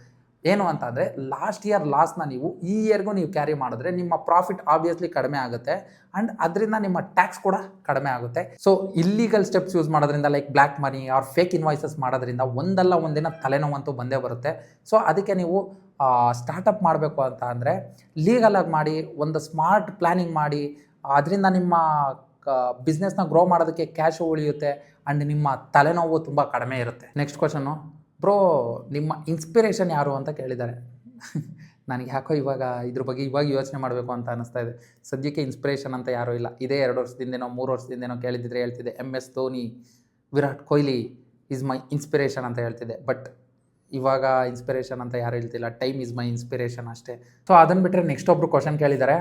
Speaker 1: ಏನು ಅಂತ ಅಂದರೆ, ಲಾಸ್ಟ್ ಇಯರ್ ಲಾಸ್ನ ನೀವು ಈ ಇಯರ್ಗೂ ನೀವು ಕ್ಯಾರಿ ಮಾಡಿದ್ರೆ ನಿಮ್ಮ ಪ್ರಾಫಿಟ್ ಆಬ್ವಿಯಸ್ಲಿ ಕಡಿಮೆ ಆಗುತ್ತೆ. ಆ್ಯಂಡ್ ಅದರಿಂದ ನಿಮ್ಮ ಟ್ಯಾಕ್ಸ್ ಕೂಡ ಕಡಿಮೆ ಆಗುತ್ತೆ. ಸೊ ಇಲ್ಲಿಗಲ್ ಸ್ಟೆಪ್ಸ್ ಯೂಸ್ ಮಾಡೋದ್ರಿಂದ, like black money or fake invoices ಮಾಡೋದ್ರಿಂದ ಒಂದಲ್ಲ ಒಂದಿನ ತಲೆನೋವಂತೂ ಬಂದೇ ಬರುತ್ತೆ. ಸೊ ಅದಕ್ಕೆ ನೀವು ಸ್ಟಾರ್ಟಪ್ ಮಾಡಬೇಕು ಅಂತ ಅಂದರೆ ಲೀಗಲಾಗಿ ಮಾಡಿ, ಒಂದು ಸ್ಮಾರ್ಟ್ ಪ್ಲ್ಯಾನಿಂಗ್ ಮಾಡಿ. ಅದರಿಂದ ನಿಮ್ಮ ಬಿಸ್ನೆಸ್ನ ಗ್ರೋ ಮಾಡೋದಕ್ಕೆ ಕ್ಯಾಶು ಉಳಿಯುತ್ತೆ. ಆ್ಯಂಡ್ ನಿಮ್ಮ ತಲೆನೋವು ತುಂಬ ಕಡಿಮೆ ಇರುತ್ತೆ. ನೆಕ್ಸ್ಟ್ ಕ್ವಶನು, ಬ್ರೋ ನಿಮ್ಮ ಇನ್ಸ್ಪಿರೇಷನ್ ಯಾರು ಅಂತ ಕೇಳಿದ್ದಾರೆ. ನನಗೆ ಯಾಕೋ ಇದ್ರ ಬಗ್ಗೆ ಯೋಚನೆ ಮಾಡಬೇಕು ಅಂತ ಅನ್ನಿಸ್ತಾ ಇದೆ. ಸದ್ಯಕ್ಕೆ ಇನ್ಸ್ಪಿರೇಷನ್ ಅಂತ ಯಾರೂ ಇಲ್ಲ. ಇದೇ 2 ವರ್ಷದಿಂದೇನೋ 3 ವರ್ಷದಿಂದೇನೋ ಕೇಳಿದ್ದಿದ್ರೆ ಹೇಳ್ತಿದ್ದೆ MS Dhoni, Virat Kohli is my inspiration ಅಂತ ಹೇಳ್ತಿದ್ದೆ. ಬಟ್ ಇವಾಗ ಇನ್ಸ್ಪಿರೇಷನ್ ಅಂತ ಯಾರು ಹೇಳ್ತಿಲ್ಲ, ಟೈಮ್ ಈಸ್ ಮೈ ಇನ್ಸ್ಪಿರೇಷನ್ ಅಷ್ಟೇ. ಸೊ ಅದನ್ನು ಬಿಟ್ಟರೆ ನೆಕ್ಸ್ಟ್ ಒಬ್ಬರು ಕ್ವಶನ್ ಕೇಳಿದ್ದಾರೆ,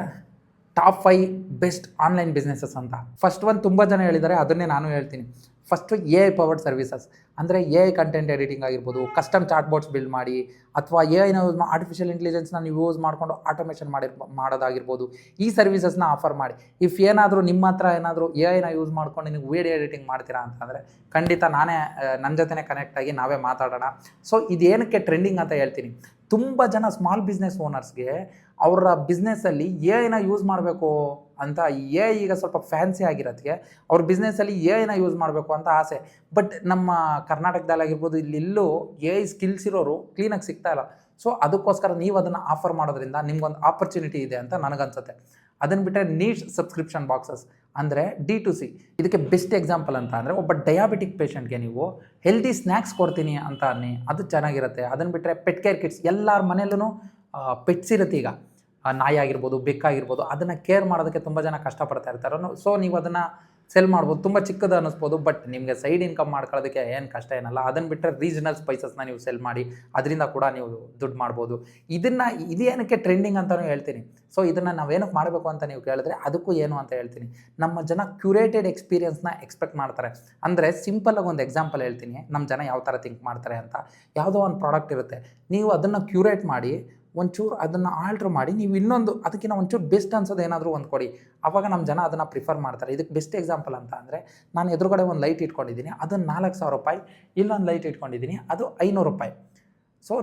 Speaker 1: ಟಾಪ್ 5 ಬೆಸ್ಟ್ ಆನ್ಲೈನ್ ಬಿಸ್ನೆಸಸ್ ಅಂತ. ಫಸ್ಟ್ ಒಂದು ತುಂಬ ಜನ ಹೇಳಿದ್ದಾರೆ, ಅದನ್ನೇ ನಾನು ಹೇಳ್ತೀನಿ. ಫಸ್ಟು AI ಪವರ್ಡ್ ಸರ್ವಿಸಸ್, ಅಂದರೆ AI ಕಂಟೆಂಟ್ ಎಡಿಟಿಂಗ್ ಆಗಿರ್ಬೋದು, ಕಸ್ಟಮ್ ಚಾಟ್ ಬೋಟ್ಸ್ ಬಿಲ್ಡ್ ಮಾಡಿ, ಅಥವಾ AIನ ಯೂಸ್ ಮಾಡಿ ಆರ್ಟಿಫಿಷಿಯಲ್ ಇಂಟೆಲಿಜೆನ್ಸ್ನ ನೀವು ಯೂಸ್ ಮಾಡಿಕೊಂಡು ಆಟೋಮೇಷನ್ ಮಾಡೋದಾಗಿರ್ಬೋದು. ಈ ಸರ್ವಿಸಸ್ನ ಆಫರ್ ಮಾಡಿ. ಇಫ್ ಏನಾದರೂ ನಿಮ್ಮ ಹತ್ರ ಏನಾದರೂ AIನ ಯೂಸ್ ಮಾಡ್ಕೊಂಡು ನೀವು ವೀಡಿಯೋ ಎಡಿಟಿಂಗ್ ಮಾಡ್ತೀರಾ ಅಂತಂದರೆ ಖಂಡಿತ ನನ್ನ ಜೊತೆನೇ ಕನೆಕ್ಟ್ ಆಗಿ ನಾವೇ ಮಾತಾಡೋಣ. ಸೊ ಇದೇನಕ್ಕೆ ಟ್ರೆಂಡಿಂಗ್ ಅಂತ ಹೇಳ್ತೀನಿ. ತುಂಬ ಜನ ಸ್ಮಾಲ್ ಬಿಸ್ನೆಸ್ ಓನರ್ಸ್ಗೆ ಅವರ ಬಿಸ್ನೆಸ್ಸಲ್ಲಿ AIನ ಯೂಸ್ ಮಾಡಬೇಕು ಅಂತ, AI ಈಗ ಸ್ವಲ್ಪ ಫ್ಯಾನ್ಸಿ ಆಗಿರೋದಕ್ಕೆ ಅವ್ರ ಬಿಸ್ನೆಸ್ಸಲ್ಲಿ AIನ ಯೂಸ್ ಮಾಡಬೇಕು ಅಂತ ಆಸೆ. ಬಟ್ ನಮ್ಮ ಕರ್ನಾಟಕದಲ್ಲಾಗಿರ್ಬೋದು, ಇಲ್ಲೆಲ್ಲೂ AI ಸ್ಕಿಲ್ಸ್ ಇರೋರು ಕ್ಲೀನಾಗಿ ಸಿಗ್ತಾ ಇಲ್ಲ. ಸೊ ಅದಕ್ಕೋಸ್ಕರ ನೀವು ಅದನ್ನು ಆಫರ್ ಮಾಡೋದ್ರಿಂದ ನಿಮ್ಗೊಂದು ಆಪರ್ಚುನಿಟಿ ಇದೆ ಅಂತ ನನಗನ್ಸುತ್ತೆ. ಅದನ್ನು ಬಿಟ್ಟರೆ ನೀಶ್ ಸಬ್ಸ್ಕ್ರಿಪ್ಷನ್ ಬಾಕ್ಸಸ್, ಅಂದರೆ D2C. ಇದಕ್ಕೆ ಬೆಸ್ಟ್ ಎಕ್ಸಾಂಪಲ್ ಅಂತ ಅಂದರೆ, ಒಬ್ಬ ಡಯಾಬಿಟಿಕ್ ಪೇಷಂಟ್ಗೆ ನೀವು ಹೆಲ್ದಿ ಸ್ನ್ಯಾಕ್ಸ್ ಕೊಡ್ತೀನಿ ಅಂತ ಅನ್ನಿ, ಅದು ಚೆನ್ನಾಗಿರುತ್ತೆ. ಅದನ್ನು ಬಿಟ್ಟರೆ ಪೆಟ್ ಕೇರ್ ಕಿಟ್ಸ್, ಎಲ್ಲರ ಮನೆಯಲ್ಲೂ ಪೆಟ್ಸ್ ಇರುತ್ತೆ. ಈಗ ನಾಯಿ ಆಗಿರ್ಬೋದು, ಬೆಕ್ಕಾಗಿರ್ಬೋದು, ಅದನ್ನು ಕೇರ್ ಮಾಡೋದಕ್ಕೆ ತುಂಬ ಜನ ಕಷ್ಟಪಡ್ತಾ ಇರ್ತಾರೆ. ಸೊ ನೀವು ಅದನ್ನು ಸೆಲ್ ಮಾಡ್ಬೋದು. ತುಂಬ ಚಿಕ್ಕದು ಅನ್ನಿಸ್ಬೋದು, ಬಟ್ ನಿಮಗೆ ಸೈಡ್ ಇನ್ಕಮ್ ಮಾಡ್ಕೊಳ್ಳೋದಕ್ಕೆ ಏನು ಕಷ್ಟ ಏನಲ್ಲ. ಅದನ್ನು ಬಿಟ್ಟರೆ ರೀಜನಲ್ ಸ್ಪೈಸಸ್ನ ನೀವು ಸೆಲ್ ಮಾಡಿ ಅದರಿಂದ ಕೂಡ ನೀವು ದುಡ್ಡು ಮಾಡ್ಬೋದು. ಇದೇನಕ್ಕೆ ಟ್ರೆಂಡಿಂಗ್ ಅಂತಲೂ ಹೇಳ್ತೀನಿ. ಸೊ ಇದನ್ನು ನಾವೇನಕ್ಕೆ ಮಾಡಬೇಕು ಅಂತ ನೀವು ಕೇಳಿದ್ರೆ ಅದಕ್ಕೂ ಏನು ಅಂತ ಹೇಳ್ತೀನಿ. ನಮ್ಮ ಜನ ಕ್ಯೂರೇಟೆಡ್ ಎಕ್ಸ್ಪೀರಿಯನ್ಸ್ನ ಎಕ್ಸ್ಪೆಕ್ಟ್ ಮಾಡ್ತಾರೆ. ಅಂದರೆ ಸಿಂಪಲ್ಲಾಗಿ ಒಂದು ಎಕ್ಸಾಂಪಲ್ ಹೇಳ್ತೀನಿ, ನಮ್ಮ ಜನ ಯಾವ ಥರ ಥಿಂಕ್ ಮಾಡ್ತಾರೆ ಅಂತ. ಯಾವುದೋ ಒಂದು ಪ್ರಾಡಕ್ಟ್ ಇರುತ್ತೆ, ನೀವು ಅದನ್ನು ಕ್ಯೂರೇಟ್ ಮಾಡಿ ಒಂಚೂರು ಅದನ್ನು ಆಲ್ಟ್ರ್ ಮಾಡಿ ನೀವು ಇನ್ನೊಂದು ಅದಕ್ಕಿಂತ ಒಂಚೂರು ಬೆಸ್ಟ್ ಅನ್ಸೋದು ಏನಾದರೂ ಒಂದು ಕೊಡಿ, ಆವಾಗ ನಮ್ಮ ಜನ ಅದನ್ನು ಪ್ರಿಫರ್ ಮಾಡ್ತಾರೆ. ಇದಕ್ಕೆ ಬೆಸ್ಟ್ ಎಕ್ಸಾಂಪಲ್ ಅಂತ ಅಂದರೆ, ನಾನು ಎದುರುಗಡೆ ಒಂದು ಲೈಟ್ ಇಟ್ಕೊಂಡಿದ್ದೀನಿ, ಅದನ್ನು 4,000 ರೂಪಾಯಿ, ಇಲ್ಲೊಂದು ಲೈಟ್ ಇಟ್ಕೊಂಡಿದ್ದೀನಿ ಅದು 500 ರೂಪಾಯಿ. ಸೊ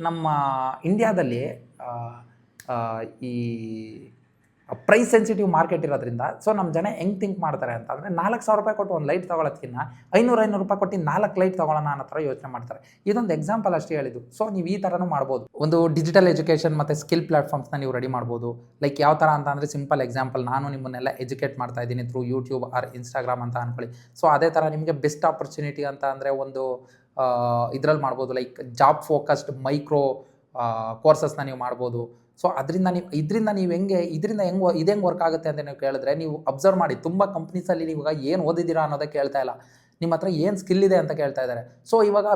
Speaker 1: ನಮ್ಮ ಇಂಡಿಯಾದಲ್ಲಿ ಈ ಪ್ರೈಸ್ ಸೆನ್ಸಿಟಿವ್ ಮಾರ್ಕೆಟ್ ಇರೋದ್ರಿಂದ ಸೊ ನಮ್ಮ ಜನ ಹೆಂಗೆ ಥಿಂಕ್ ಮಾಡ್ತಾರೆ ಅಂತ ಅಂದರೆ, 4,000 ರೂಪಾಯಿ ಕೊಟ್ಟು ಒಂದು ಲೈಟ್ ತೊಗೊಳೋದಕ್ಕಿಂತ 500 ರೂಪಾಯಿ ಕೊಟ್ಟು 4 ಲೈಟ್ ತೊಗೊಳ್ಳೋಣ ಅನ್ನೋ ಥರ ಯೋಚನೆ ಮಾಡ್ತಾರೆ. ಇದೊಂದು ಎಕ್ಸಾಂಪಲ್ ಅಷ್ಟೇ ಹೇಳಿದ್ದು. ಸೊ ನೀವು ಈ ಥರನೂ ಮಾಡ್ಬೋದು. ಒಂದು ಡಿಜಿಟಲ್ ಎಜುಕೇಷನ್ ಮತ್ತು ಸ್ಕಿಲ್ ಪ್ಲಾಟ್ಫಾರ್ಮ್ಸ್ನ ನೀವು ರೆಡಿ ಮಾಡ್ಬೋದು. ಲೈಕ್ ಯಾವ ಥರ ಅಂತ ಅಂದರೆ, ಸಿಂಪಲ್ ಎಕ್ಸಾಂಪಲ್, ನಾನು ನಿಮ್ಮನ್ನೆಲ್ಲ ಎಜುಕೇಟ್ ಮಾಡ್ತಾ ಇದ್ದೀನಿ ಥ್ರೂ ಯೂಟ್ಯೂಬ್ ಆರ್ ಇನ್ಸ್ಟಾಗ್ರಾಮ್ ಅಂತ ಅಂದ್ಕೊಳ್ಳಿ. ಸೊ ಅದೇ ಥರ ನಿಮಗೆ ಬೆಸ್ಟ್ ಆಪರ್ಚುನಿಟಿ ಅಂತ ಅಂದರೆ ಒಂದು ಇದರಲ್ಲಿ ಮಾಡ್ಬೋದು, ಲೈಕ್ ಜಾಬ್ ಫೋಕಸ್ಡ್ ಮೈಕ್ರೋ ಕೋರ್ಸಸ್ನ ನೀವು ಮಾಡ್ಬೋದು. ಸೊ ಇದರಿಂದ ನೀವು ಹೆಂಗೆ ವರ್ಕ್ ಆಗುತ್ತೆ ಅಂತ ನೀವು ಕೇಳಿದ್ರೆ, ನೀವು ಅಬ್ಸರ್ವ್ ಮಾಡಿ, ತುಂಬ ಕಂಪ್ನೀಸಲ್ಲಿ ನೀವಾಗ ಏನು ಓದಿದ್ದೀರಾ ಅನ್ನೋದೇ ಕೇಳ್ತಾ ಇಲ್ಲ, ನಿಮ್ಮ ಹತ್ರ ಏನು ಸ್ಕಿಲ್ ಇದೆ ಅಂತ ಕೇಳ್ತಾ ಇದ್ದಾರೆ. ಸೊ ಇವಾಗ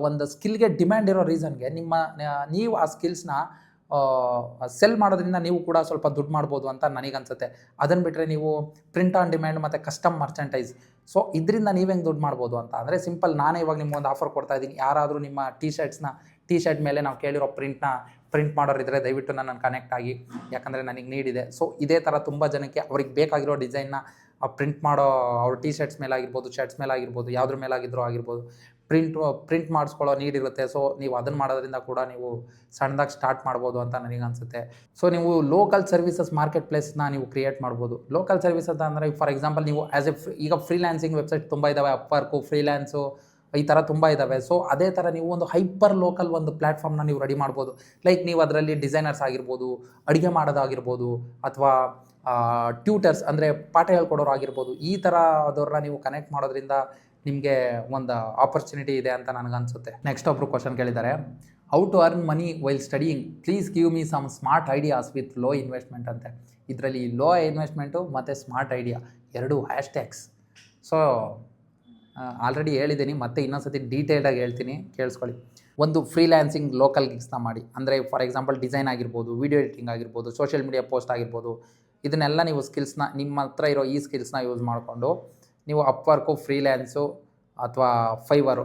Speaker 1: ಒಂದು ಸ್ಕಿಲ್ಗೆ ಡಿಮ್ಯಾಂಡ್ ಇರೋ ರೀಸನ್ಗೆ ನೀವು ಆ ಸ್ಕಿಲ್ಸ್ನ ಸೆಲ್ ಮಾಡೋದ್ರಿಂದ ನೀವು ಕೂಡ ಸ್ವಲ್ಪ ದುಡ್ಡು ಮಾಡ್ಬೋದು ಅಂತ ನನಗನ್ಸುತ್ತೆ. ಅದನ್ನು ಬಿಟ್ಟರೆ ನೀವು ಪ್ರಿಂಟ್ ಆನ್ ಡಿಮ್ಯಾಂಡ್ ಮತ್ತು ಕಸ್ಟಮ್ ಮರ್ಚೆಂಟೈಸ್, ಸೊ ಇದರಿಂದ ನೀವು ಹೆಂಗೆ ದುಡ್ಡು ಮಾಡ್ಬೋದು ಅಂತ ಅಂದರೆ, ಸಿಂಪಲ್, ನಾನೇ ಇವಾಗ ನಿಮ್ಗೊಂದು ಆಫರ್ ಕೊಡ್ತಾ ಇದ್ದೀನಿ. ಯಾರಾದರೂ ನಿಮ್ಮ ಟಿ ಶರ್ಟ್ ಮೇಲೆ ನಾವು ಕೇಳಿರೋ ಪ್ರಿಂಟ್ ಮಾಡೋರಿದ್ದರೆ ದಯವಿಟ್ಟು ನನ್ನನ್ನು ಕನೆಕ್ಟ್ ಆಗಿ, ಯಾಕಂದರೆ ನನಗೆ ನೀಡಿದೆ. ಸೊ ಇದೇ ಥರ ತುಂಬ ಜನಕ್ಕೆ ಅವ್ರಿಗೆ ಬೇಕಾಗಿರೋ ಡಿಸೈನ್ನ ಪ್ರಿಂಟ್ ಮಾಡೋ, ಅವ್ರ ಟಿ ಶರ್ಟ್ಸ್ ಮೇಲಾಗಿರ್ಬೋದು, ಶರ್ಟ್ಸ್ ಮೇಲಾಗಿರ್ಬೋದು, ಯಾವುದ್ರ ಮೇಲಾಗಿದ್ರೂ ಆಗಿರ್ಬೋದು, ಪ್ರಿಂಟ್ ಮಾಡಿಸ್ಕೊಳ್ಳೋ ನೀಡಿರುತ್ತೆ. ಸೊ ನೀವು ಅದನ್ನು ಮಾಡೋದ್ರಿಂದ ಕೂಡ ನೀವು ಸಣ್ಣದಾಗಿ ಸ್ಟಾರ್ಟ್ ಮಾಡ್ಬೋದು ಅಂತ ನನಗೆ ಅನಿಸುತ್ತೆ. ಸೊ ನೀವು ಲೋಕಲ್ ಸರ್ವಿಸಸ್ ಮಾರ್ಕೆಟ್ ಪ್ಲೇಸ್ನ ನೀವು ಕ್ರಿಯೇಟ್ ಮಾಡ್ಬೋದು. ಲೋಕಲ್ ಸರ್ವಿಸಸ್ ಅಂದರೆ, ಫಾರ್ ಎಕ್ಸಾಂಪಲ್, ನೀವು ಈಗ ಫ್ರೀಲ್ಯಾನ್ಸಿಂಗ್ ವೆಬ್ಸೈಟ್ ತುಂಬ ಇದ್ದಾವೆ, ಅಪ್ವರ್ಕು, ಫ್ರೀಲ್ಯಾನ್ಸು, ಈ ಥರ ತುಂಬ ಇದ್ದಾವೆ. ಸೊ ಅದೇ ಥರ ನೀವು ಒಂದು ಹೈಪರ್ ಲೋಕಲ್ ಒಂದು ಪ್ಲ್ಯಾಟ್ಫಾರ್ಮ್ನ ನೀವು ರೆಡಿ ಮಾಡ್ಬೋದು. ಲೈಕ್ ನೀವು ಅದರಲ್ಲಿ ಡಿಸೈನರ್ಸ್ ಆಗಿರ್ಬೋದು, ಅಡುಗೆ ಮಾಡೋದಾಗಿರ್ಬೋದು, ಅಥವಾ ಟ್ಯೂಟರ್ಸ್ ಅಂದರೆ ಪಾಠ ಹೇಳ್ಕೊಡೋರು ಆಗಿರ್ಬೋದು, ಈ ಥರ ಅದವ್ರನ್ನ ನೀವು ಕನೆಕ್ಟ್ ಮಾಡೋದ್ರಿಂದ ನಿಮಗೆ ಒಂದು ಆಪರ್ಚುನಿಟಿ ಇದೆ ಅಂತ ನನಗನ್ಸುತ್ತೆ. ನೆಕ್ಸ್ಟ್ ಒಬ್ಬರು ಕ್ವಶನ್ ಕೇಳಿದ್ದಾರೆ, how to earn money while studying, please give me some smart ideas with low investment ಅಂತೆ. ಇದರಲ್ಲಿ ಲೋ ಇನ್ವೆಸ್ಟ್ಮೆಂಟು ಮತ್ತು ಸ್ಮಾರ್ಟ್ ಐಡಿಯಾ ಎರಡೂ ಹ್ಯಾಶ್ಟ್ಯಾಗ್ಸ್. ಸೊ ಆಲ್ರೆಡಿ ಹೇಳಿದ್ದೀನಿ, ಮತ್ತೆ ಇನ್ನೊಂದ್ಸತಿ ಡೀಟೇಲ್ಡಾಗಿ ಹೇಳ್ತೀನಿ, ಕೇಳಿಸ್ಕೊಳ್ಳಿ. ಒಂದು ಫ್ರೀಲ್ಯಾನ್ಸಿಂಗ್ ಲೋಕಲ್ ಗಿಗ್ಸ್ನ ಮಾಡಿ, ಅಂದರೆ ಫಾರ್ ಎಕ್ಸಾಂಪಲ್ ಡಿಸೈನ್ ಆಗಿರ್ಬೋದು, ವಿಡಿಯೋ ಎಡಿಟಿಂಗ್ ಆಗಿರ್ಬೋದು, ಸೋಷಿಯಲ್ ಮೀಡಿಯಾ ಪೋಸ್ಟ್ ಆಗಿರ್ಬೋದು, ಇದನ್ನೆಲ್ಲ ನೀವು ಸ್ಕಿಲ್ಸ್ನ, ನಿಮ್ಮ ಹತ್ರ ಇರೋ ಈ ಸ್ಕಿಲ್ಸ್ನ ಯೂಸ್ ಮಾಡಿಕೊಂಡು ನೀವು ಅಪ್ವರ್ಕು, ಫ್ರೀಲ್ಯಾನ್ಸು ಅಥವಾ ಫೈವರು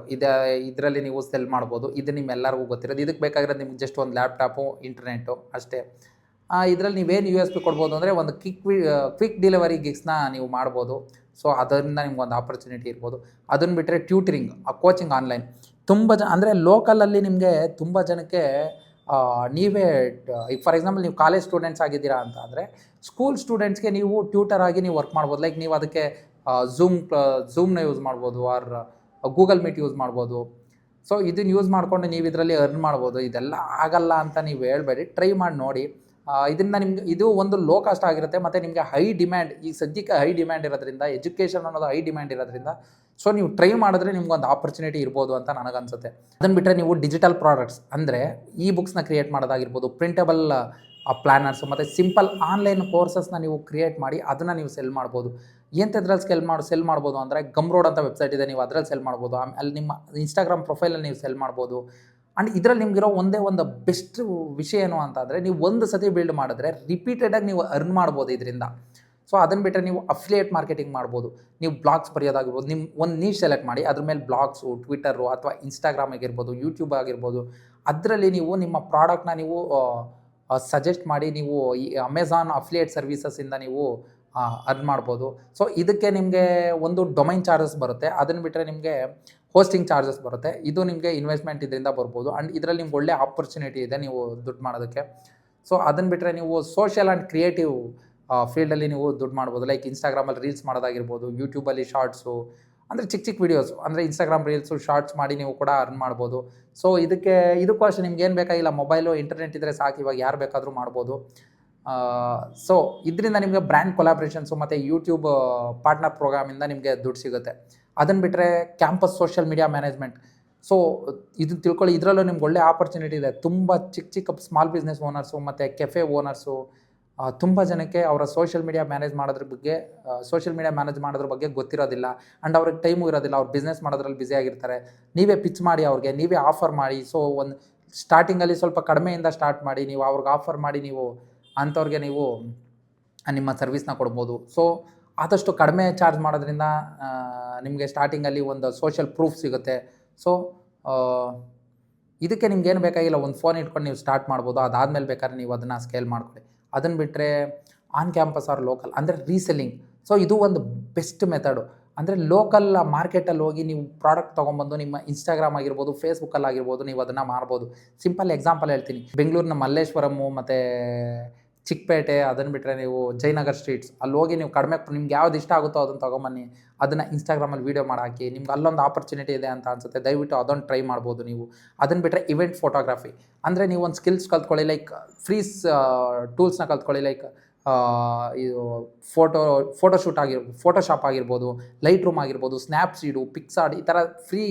Speaker 1: ಇದರಲ್ಲಿ ನೀವು ಸೆಲ್ ಮಾಡ್ಬೋದು. ಇದು ನಿಮ್ಮೆಲ್ಲರಿಗೂ ಗೊತ್ತಿರೋದು. ಇದಕ್ಕೆ ಬೇಕಾಗಿರೋದು ನಿಮ್ಗೆ ಜಸ್ಟ್ ಒಂದು ಲ್ಯಾಪ್ಟಾಪು, ಇಂಟರ್ನೆಟ್ಟು ಅಷ್ಟೇ. ಇದರಲ್ಲಿ ನೀವೇನು USP ಕೊಡ್ಬೋದು ಅಂದರೆ, ಒಂದು ಕ್ವಿಕ್ ಡೆಲಿವರಿ ಗಿಗ್ಸ್ನ ನೀವು ಮಾಡ್ಬೋದು. ಸೊ ಅದರಿಂದ ನಿಮ್ಗೊಂದು ಆಪರ್ಚುನಿಟಿ ಇರ್ಬೋದು. ಅದನ್ನು ಬಿಟ್ಟರೆ ಟ್ಯೂಟರಿಂಗ್, ಕೋಚಿಂಗ್ ಆನ್ಲೈನ್, ತುಂಬ ಅಂದರೆ ಲೋಕಲಲ್ಲಿ ನಿಮಗೆ ತುಂಬ ಜನಕ್ಕೆ ನೀವೇ, ಈಗ ಫಾರ್ ಎಕ್ಸಾಂಪಲ್ ನೀವು ಕಾಲೇಜ್ ಸ್ಟೂಡೆಂಟ್ಸ್ ಆಗಿದ್ದೀರಾ ಅಂದರೆ, ಸ್ಕೂಲ್ ಸ್ಟೂಡೆಂಟ್ಸ್ಗೆ ನೀವು ಟ್ಯೂಟರ್ ಆಗಿ ನೀವು ವರ್ಕ್ ಮಾಡ್ಬೋದು. ಲೈಕ್ ನೀವು ಅದಕ್ಕೆ ಝೂಮ್ನ ಯೂಸ್ ಮಾಡ್ಬೋದು, ಆರ್ ಗೂಗಲ್ ಮೀಟ್ ಯೂಸ್ ಮಾಡ್ಬೋದು. ಸೊ ಇದನ್ನು ಯೂಸ್ ಮಾಡಿಕೊಂಡು ನೀವು ಇದರಲ್ಲಿ ಅರ್ನ್ ಮಾಡ್ಬೋದು. ಇದೆಲ್ಲ ಆಗಲ್ಲ ಅಂತ ನೀವು ಹೇಳ್ಬೇಡಿ, ಟ್ರೈ ಮಾಡಿ ನೋಡಿ. ಇದರಿಂದ ನಿಮ್ಗೆ ಇದು ಒಂದು ಲೋ ಕಾಸ್ಟ್ ಆಗಿರುತ್ತೆ, ಮತ್ತು ನಿಮಗೆ ಹೈ ಡಿಮ್ಯಾಂಡ್, ಈಗ ಸದ್ಯಕ್ಕೆ ಹೈ ಡಿಮ್ಯಾಂಡ್ ಇರೋದ್ರಿಂದ, ಎಜುಕೇಷನ್ ಅನ್ನೋದು ಹೈ ಡಿಮ್ಯಾಂಡ್ ಇರೋದ್ರಿಂದ, ಸೊ ನೀವು ಟ್ರೈ ಮಾಡಿದ್ರೆ ನಿಮ್ಗೊಂದು ಆಪರ್ಚುನಿಟಿ ಇರ್ಬೋದು ಅಂತ ನನಗನ್ಸುತ್ತೆ. ಅದನ್ನು ಬಿಟ್ಟರೆ ನೀವು ಡಿಜಿಟಲ್ ಪ್ರಾಡಕ್ಟ್ಸ್ ಅಂದರೆ ಬುಕ್ಸ್ನ ಕ್ರಿಯೇಟ್ ಮಾಡೋದಾಗಿರ್ಬೋದು, ಪ್ರಿಂಟಬಲ್ ಪ್ಲ್ಯಾನರ್ಸು, ಮತ್ತು ಸಿಂಪಲ್ ಆನ್ಲೈನ್ ಕೋರ್ಸಸ್ನ ನೀವು ಕ್ರಿಯೇಟ್ ಮಾಡಿ ಅದನ್ನು ನೀವು ಸೆಲ್ ಮಾಡ್ಬೋದು. ಎಂಥದ್ರಲ್ಲಿ ಸೆಲ್ ಮಾಡ್ಬೋದು ಅಂದರೆ, ಗಮ್ರೋಡ್ ಅಂತ ವೆಬ್ಸೈಟ್ ಇದೆ, ನೀವು ಅದರಲ್ಲಿ ಸೆಲ್ ಮಾಡ್ಬೋದು. ಅಲ್ಲಿ ನಿಮ್ಮ ಇನ್ಸ್ಟಾಗ್ರಾಮ್ ಪ್ರೊಫೈಲಲ್ಲಿ ನೀವು ಸೆಲ್ ಮಾಡ್ಬೋದು. ಆ್ಯಂಡ್ ಇದರಲ್ಲಿ ನಿಮಗಿರೋ ಒಂದೇ ಒಂದು ಬೆಸ್ಟ್ ವಿಷಯ ಏನು ಅಂತ ಅಂದರೆ, ನೀವು ಒಂದು ಸತಿ ಬಿಲ್ಡ್ ಮಾಡಿದ್ರೆ ರಿಪೀಟೆಡಾಗಿ ನೀವು ಅರ್ನ್ ಮಾಡ್ಬೋದು ಇದರಿಂದ. ಸೊ ಅದನ್ನು ಬಿಟ್ಟರೆ ನೀವು ಅಫಿಲಿಯೇಟ್ ಮಾರ್ಕೆಟಿಂಗ್ ಮಾಡ್ಬೋದು. ನೀವು ಬ್ಲಾಗ್ಸ್ ಬರೆಯೋದಾಗಿರ್ಬೋದು, ನಿಮ್ಮ ಒಂದು ನೀಶ್ ಸೆಲೆಕ್ಟ್ ಮಾಡಿ ಅದ್ರ ಮೇಲೆ ಬ್ಲಾಗ್ಸು, ಟ್ವಿಟರು ಅಥವಾ ಇನ್ಸ್ಟಾಗ್ರಾಮ್ ಆಗಿರ್ಬೋದು, ಯೂಟ್ಯೂಬ್ ಆಗಿರ್ಬೋದು, ಅದರಲ್ಲಿ ನೀವು ನಿಮ್ಮ ಪ್ರಾಡಕ್ಟ್ನ ನೀವು ಸಜೆಸ್ಟ್ ಮಾಡಿ ನೀವು ಈ ಅಮೆಝಾನ್ ಅಫಿಲಿಯೇಟ್ ಸರ್ವೀಸಸ್ಸಿಂದ ನೀವು ಅರ್ನ್ ಮಾಡ್ಬೋದು. ಸೊ ಇದಕ್ಕೆ ನಿಮಗೆ ಒಂದು ಡೊಮೈನ್ ಚಾರ್ಜಸ್ ಬರುತ್ತೆ. ಅದನ್ನು ಬಿಟ್ಟರೆ ನಿಮಗೆ ಹೋಸ್ಟಿಂಗ್ ಚಾರ್ಜಸ್ ಬರುತ್ತೆ. ಇದು ನಿಮಗೆ ಇನ್ವೆಸ್ಟ್ಮೆಂಟ್ ಇದರಿಂದ ಬರ್ಬೋದು. ಆ್ಯಂಡ್ ಇದರಲ್ಲಿ ನಿಮ್ಗೆ ಒಳ್ಳೆ ಆಪರ್ಚುನಿಟಿ ಇದೆ ನೀವು ದುಡ್ಡು ಮಾಡೋದಕ್ಕೆ. ಸೊ ಅದನ್ನು ಬಿಟ್ಟರೆ ನೀವು ಸೋಷಿಯಲ್ ಆ್ಯಂಡ್ ಕ್ರಿಯೇಟಿವ್ ಫೀಲ್ಡಲ್ಲಿ ನೀವು ದುಡ್ಡು ಮಾಡ್ಬೋದು. ಲೈಕ್ ಇನ್ಸ್ಟಾಗ್ರಾಮಲ್ಲಿ ರೀಲ್ಸ್ ಮಾಡೋದಾಗಿರ್ಬೋದು, ಯೂಟ್ಯೂಬಲ್ಲಿ ಶಾರ್ಟ್ಸು, ಅಂದರೆ ಚಿಕ್ಕ ವೀಡಿಯೋಸು, ಅಂದರೆ ಇನ್ಸ್ಟಾಗ್ರಾಮ್ ರೀಲ್ಸು, ಶಾರ್ಟ್ಸ್ ಮಾಡಿ ನೀವು ಕೂಡ ಅರ್ನ್ ಮಾಡ್ಬೋದು. ಸೊ ಇದಕ್ಕೂ ಅಷ್ಟೇ ನಿಮ್ಗೆ ಏನು ಬೇಕಾಗಿಲ್ಲ, ಮೊಬೈಲು, ಇಂಟರ್ನೆಟ್ ಇದ್ದರೆ ಸಾಕು, ಇವಾಗ ಯಾರು ಬೇಕಾದರೂ ಮಾಡ್ಬೋದು. ಸೊ ಇದರಿಂದ ನಿಮಗೆ ಬ್ರ್ಯಾಂಡ್ ಕೊಲಾಬ್ರೇಷನ್ಸು ಮತ್ತು ಯೂಟ್ಯೂಬ್ ಪಾರ್ಟ್ನರ್ ಪ್ರೋಗ್ರಾಮಿಂದ ನಿಮಗೆ ದುಡ್ಡು ಸಿಗುತ್ತೆ. ಅದನ್ನು ಬಿಟ್ಟರೆ campus social media management. So ಇದನ್ನು ತಿಳ್ಕೊಳ್ಳಿ, ಇದರಲ್ಲೂ ನಿಮ್ಗೆ ಒಳ್ಳೆ ಆಪರ್ಚುನಿಟಿ ಇದೆ. ತುಂಬ ಚಿಕ್ಕ ಸ್ಮಾಲ್ ಬಿಸ್ನೆಸ್ ಓನರ್ಸು ಮತ್ತು ಕೆಫೆ ಓನರ್ಸು, ತುಂಬ ಜನಕ್ಕೆ ಅವರ ಸೋಷಿಯಲ್ ಮೀಡಿಯಾ ಮ್ಯಾನೇಜ್ ಮಾಡೋದ್ರ ಬಗ್ಗೆ ಗೊತ್ತಿರೋದಿಲ್ಲ. ಆ್ಯಂಡ್ ಅವ್ರಿಗೆ ಟೈಮು ಇರೋದಿಲ್ಲ, ಅವ್ರು ಬಿಸ್ನೆಸ್ ಮಾಡೋದ್ರಲ್ಲಿ ಬ್ಯುಸಿ ಆಗಿರ್ತಾರೆ. ನೀವೇ ಪಿಚ್ ಮಾಡಿ ಅವ್ರಿಗೆ, ನೀವೇ ಆಫರ್ ಮಾಡಿ. ಸೊ ಒಂದು ಸ್ಟಾರ್ಟಿಂಗಲ್ಲಿ ಸ್ವಲ್ಪ ಕಡಿಮೆಯಿಂದ ಸ್ಟಾರ್ಟ್ ಮಾಡಿ, ನೀವು ಅವ್ರಿಗೆ ಆಫರ್ ಮಾಡಿ, ನೀವು ಅಂಥವ್ರಿಗೆ ನೀವು ನಿಮ್ಮ ಸರ್ವಿಸ್ನ ಕೊಡ್ಬೋದು. ಸೊ ಆದಷ್ಟು ಕಡಿಮೆ ಚಾರ್ಜ್ ಮಾಡೋದ್ರಿಂದ ನಿಮಗೆ ಸ್ಟಾರ್ಟಿಂಗಲ್ಲಿ ಒಂದು ಸೋಷಿಯಲ್ ಪ್ರೂಫ್ ಸಿಗುತ್ತೆ. ಸೊ ಇದಕ್ಕೆ ನಿಮ್ಗೇನು ಬೇಕಾಗಿಲ್ಲ, ಒಂದು ಫೋನ್ ಇಟ್ಕೊಂಡು ನೀವು ಸ್ಟಾರ್ಟ್ ಮಾಡ್ಬೋದು. ಅದಾದಮೇಲೆ ಬೇಕಾದ್ರೆ ನೀವು ಅದನ್ನು ಸ್ಕೇಲ್ ಮಾಡ್ಕೊಳ್ಳಿ. ಅದನ್ನು ಬಿಟ್ಟರೆ ಆನ್ ಕ್ಯಾಂಪಸ್ ಆರ್ ಲೋಕಲ್ ಅಂದರೆ ರೀಸೆಲ್ಲಿಂಗ್. ಸೊ ಇದು ಒಂದು ಬೆಸ್ಟ್ ಮೆಥಡು. ಅಂದರೆ ಲೋಕಲ್ ಮಾರ್ಕೆಟಲ್ಲಿ ಹೋಗಿ ನೀವು ಪ್ರಾಡಕ್ಟ್ ತೊಗೊಂಬಂದು ನಿಮ್ಮ ಇನ್ಸ್ಟಾಗ್ರಾಮ್ ಆಗಿರ್ಬೋದು, ಫೇಸ್ಬುಕ್ಕಲ್ಲಿ ಆಗಿರ್ಬೋದು, ನೀವು ಅದನ್ನು ಮಾರ್ಬೋದು. ಸಿಂಪಲ್ ಎಕ್ಸಾಂಪಲ್ ಹೇಳ್ತೀನಿ. ಬೆಂಗಳೂರಿನ ಮಲ್ಲೇಶ್ವರಮ್ಮು ಮತ್ತು ಚಿಕ್ಕಪೇಟೆ, ಅದನ್ನು ಬಿಟ್ಟರೆ ನೀವು ಜಯನಗರ್ ಸ್ಟ್ರೀಟ್ಸ್ ಅಲ್ಲಿ ಹೋಗಿ ನೀವು ಕಡಿಮೆ, ನಿಮ್ಗೆ ಯಾವ್ದು ಇಷ್ಟ ಆಗುತ್ತೋ ಅದನ್ನು ತೊಗೊಂಬನ್ನಿ. ಅದನ್ನು ಇನ್ಸ್ಟಾಗ್ರಾಮಲ್ಲಿ ವೀಡಿಯೋ ಮಾಡಾಕಿ. ನಿಮ್ಗೆ ಅಲ್ಲೊಂದು ಆಪರ್ಚುನಿಟಿ ಇದೆ ಅಂತ ಅನಿಸುತ್ತೆ, ದಯವಿಟ್ಟು ಅದನ್ನು ಟ್ರೈ ಮಾಡ್ಬೋದು ನೀವು. ಅದನ್ನು ಬಿಟ್ಟರೆ ಇವೆಂಟ್ ಫೋಟೋಗ್ರಫಿ ಅಂದರೆ ನೀವು ಒಂದು ಸ್ಕಿಲ್ಸ್ ಕಲ್ತ್ಕೊಳ್ಳಿ. ಲೈಕ್ ಫ್ರೀಸ್ ಟೂಲ್ಸ್ನ ಕಲ್ತ್ಕೊಳ್ಳಿ. ಲೈಕ್ ಇದು ಫೋಟೋಶೂಟ್ ಆಗಿರ್ಬೋದು, ಫೋಟೋಶಾಪ್ ಆಗಿರ್ಬೋದು, ಲೈಟ್ ರೂಮ್ ಆಗಿರ್ಬೋದು, ಸ್ನ್ಯಾಪ್ಸೀಡು, ಪಿಕ್ಸಾರ್ಟ್, ಈ ಥರ ಫ್ರೀ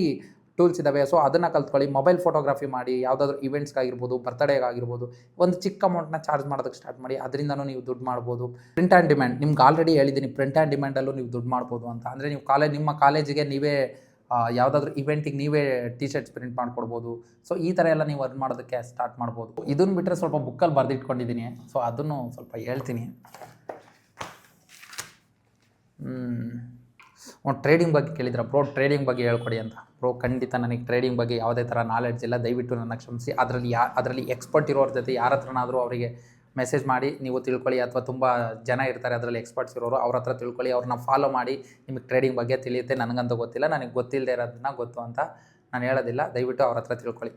Speaker 1: ಟೂಲ್ಸ್ ಇದ್ದಾವೆ. ಸೊ ಅದನ್ನು ಕಲ್ತ್ಕೊಳ್ಳಿ. ಮೊಬೈಲ್ ಫೋಟೋಗ್ರಫಿ ಮಾಡಿ, ಯಾವುದಾದ್ರೂ ಇವೆಂಟ್ಸ್ಗಾಗಿರ್ಬೋದು, ಬರ್ತ್ಡೇಗಾಗಿರ್ಬೋದು, ಒಂದು ಚಿಕ್ಕ ಅಮೌಂಟ್ನ ಚಾರ್ಜ್ ಮಾಡೋದಕ್ಕೆ ಸ್ಟಾರ್ಟ್ ಮಾಡಿ. ಅದರಿಂದನೂ ನೀವು ದುಡ್ಡು ಮಾಡ್ಬೋದು. ಪ್ರಿಂಟ್ ಆ್ಯಂಡ್ ಡಿಮ್ಯಾಂಡ್, ನಿಮ್ಗೆ ಆಲ್ರೆಡಿ ಹೇಳಿದ್ದೀನಿ, ಪ್ರಿಂಟ್ ಆ್ಯಂಡ್ ಡಿಮ್ಯಾಂಡಲ್ಲೂ ನೀವು ದುಡ್ಡು ಮಾಡ್ಬೋದು ಅಂತ. ಅಂದರೆ ನೀವು ನಿಮ್ಮ ಕಾಲೇಜಿಗೆ ನೀವೇ ಯಾವುದಾದ್ರೂ ಇವೆಂಟಿಗೆ ನೀವೇ ಟಿ ಶರ್ಟ್ಸ್ ಪ್ರಿಂಟ್ ಮಾಡಿಕೊಡ್ಬೋದು. ಸೊ ಈ ಥರ ಎಲ್ಲ ನೀವು ಅರ್ನ್ ಮಾಡೋದಕ್ಕೆ ಸ್ಟಾರ್ಟ್ ಮಾಡ್ಬೋದು. ಇದನ್ನು ಬಿಟ್ಟರೆ ಸ್ವಲ್ಪ ಬುಕ್ಕಲ್ಲಿ ಬರೆದಿಟ್ಕೊಂಡಿದ್ದೀನಿ. ಸೊ ಅದನ್ನು ಸ್ವಲ್ಪ ಹೇಳ್ತೀನಿ. ಟ್ರೇಡಿಂಗ್ ಬಗ್ಗೆ ಕೇಳಿದ್ರೆ, ಬ್ರೋ ಟ್ರೇಡಿಂಗ್ ಬಗ್ಗೆ ಹೇಳ್ಕೊಡಿ ಅಂತ. ಬ್ರೋ ಖಂಡಿತ ನನಗೆ ಟ್ರೇಡಿಂಗ್ ಬಗ್ಗೆ ಯಾವುದೇ ಥರ ನಾಲೆಡ್ಜ್ ಇಲ್ಲ, ದಯವಿಟ್ಟು ನನ್ನ ಕ್ಷಮಿಸಿ. ಅದರಲ್ಲಿ ಎಕ್ಸ್ಪರ್ಟ್ ಇರೋರ ಜೊತೆ ಯಾರ ಹತ್ರನಾದರೂ ಅವರಿಗೆ ಮೆಸೇಜ್ ಮಾಡಿ ನೀವು ತಿಳ್ಕೊಳ್ಳಿ. ಅಥವಾ ತುಂಬ ಜನ ಇರ್ತಾರೆ ಅದರಲ್ಲಿ ಎಕ್ಸ್ಪರ್ಟ್ಸ್ ಇರೋರು, ಅವ್ರ ಹತ್ರ ತಿಳ್ಕೊಳ್ಳಿ. ಅವ್ರನ್ನ ಫಾಲೋ ಮಾಡಿ, ನಿಮಗೆ ಟ್ರೇಡಿಂಗ್ ಬಗ್ಗೆ ತಿಳಿಯುತ್ತೆ. ನನಗಂತೂ ಗೊತ್ತಿಲ್ಲ, ನನಗೆ ಗೊತ್ತಿಲ್ಲದೆ ಇರೋದನ್ನ ಗೊತ್ತು ಅಂತ ನಾನು ಹೇಳೋದಿಲ್ಲ. ದಯವಿಟ್ಟು ಅವ್ರ ಹತ್ರ ತಿಳ್ಕೊಳ್ಳಿ.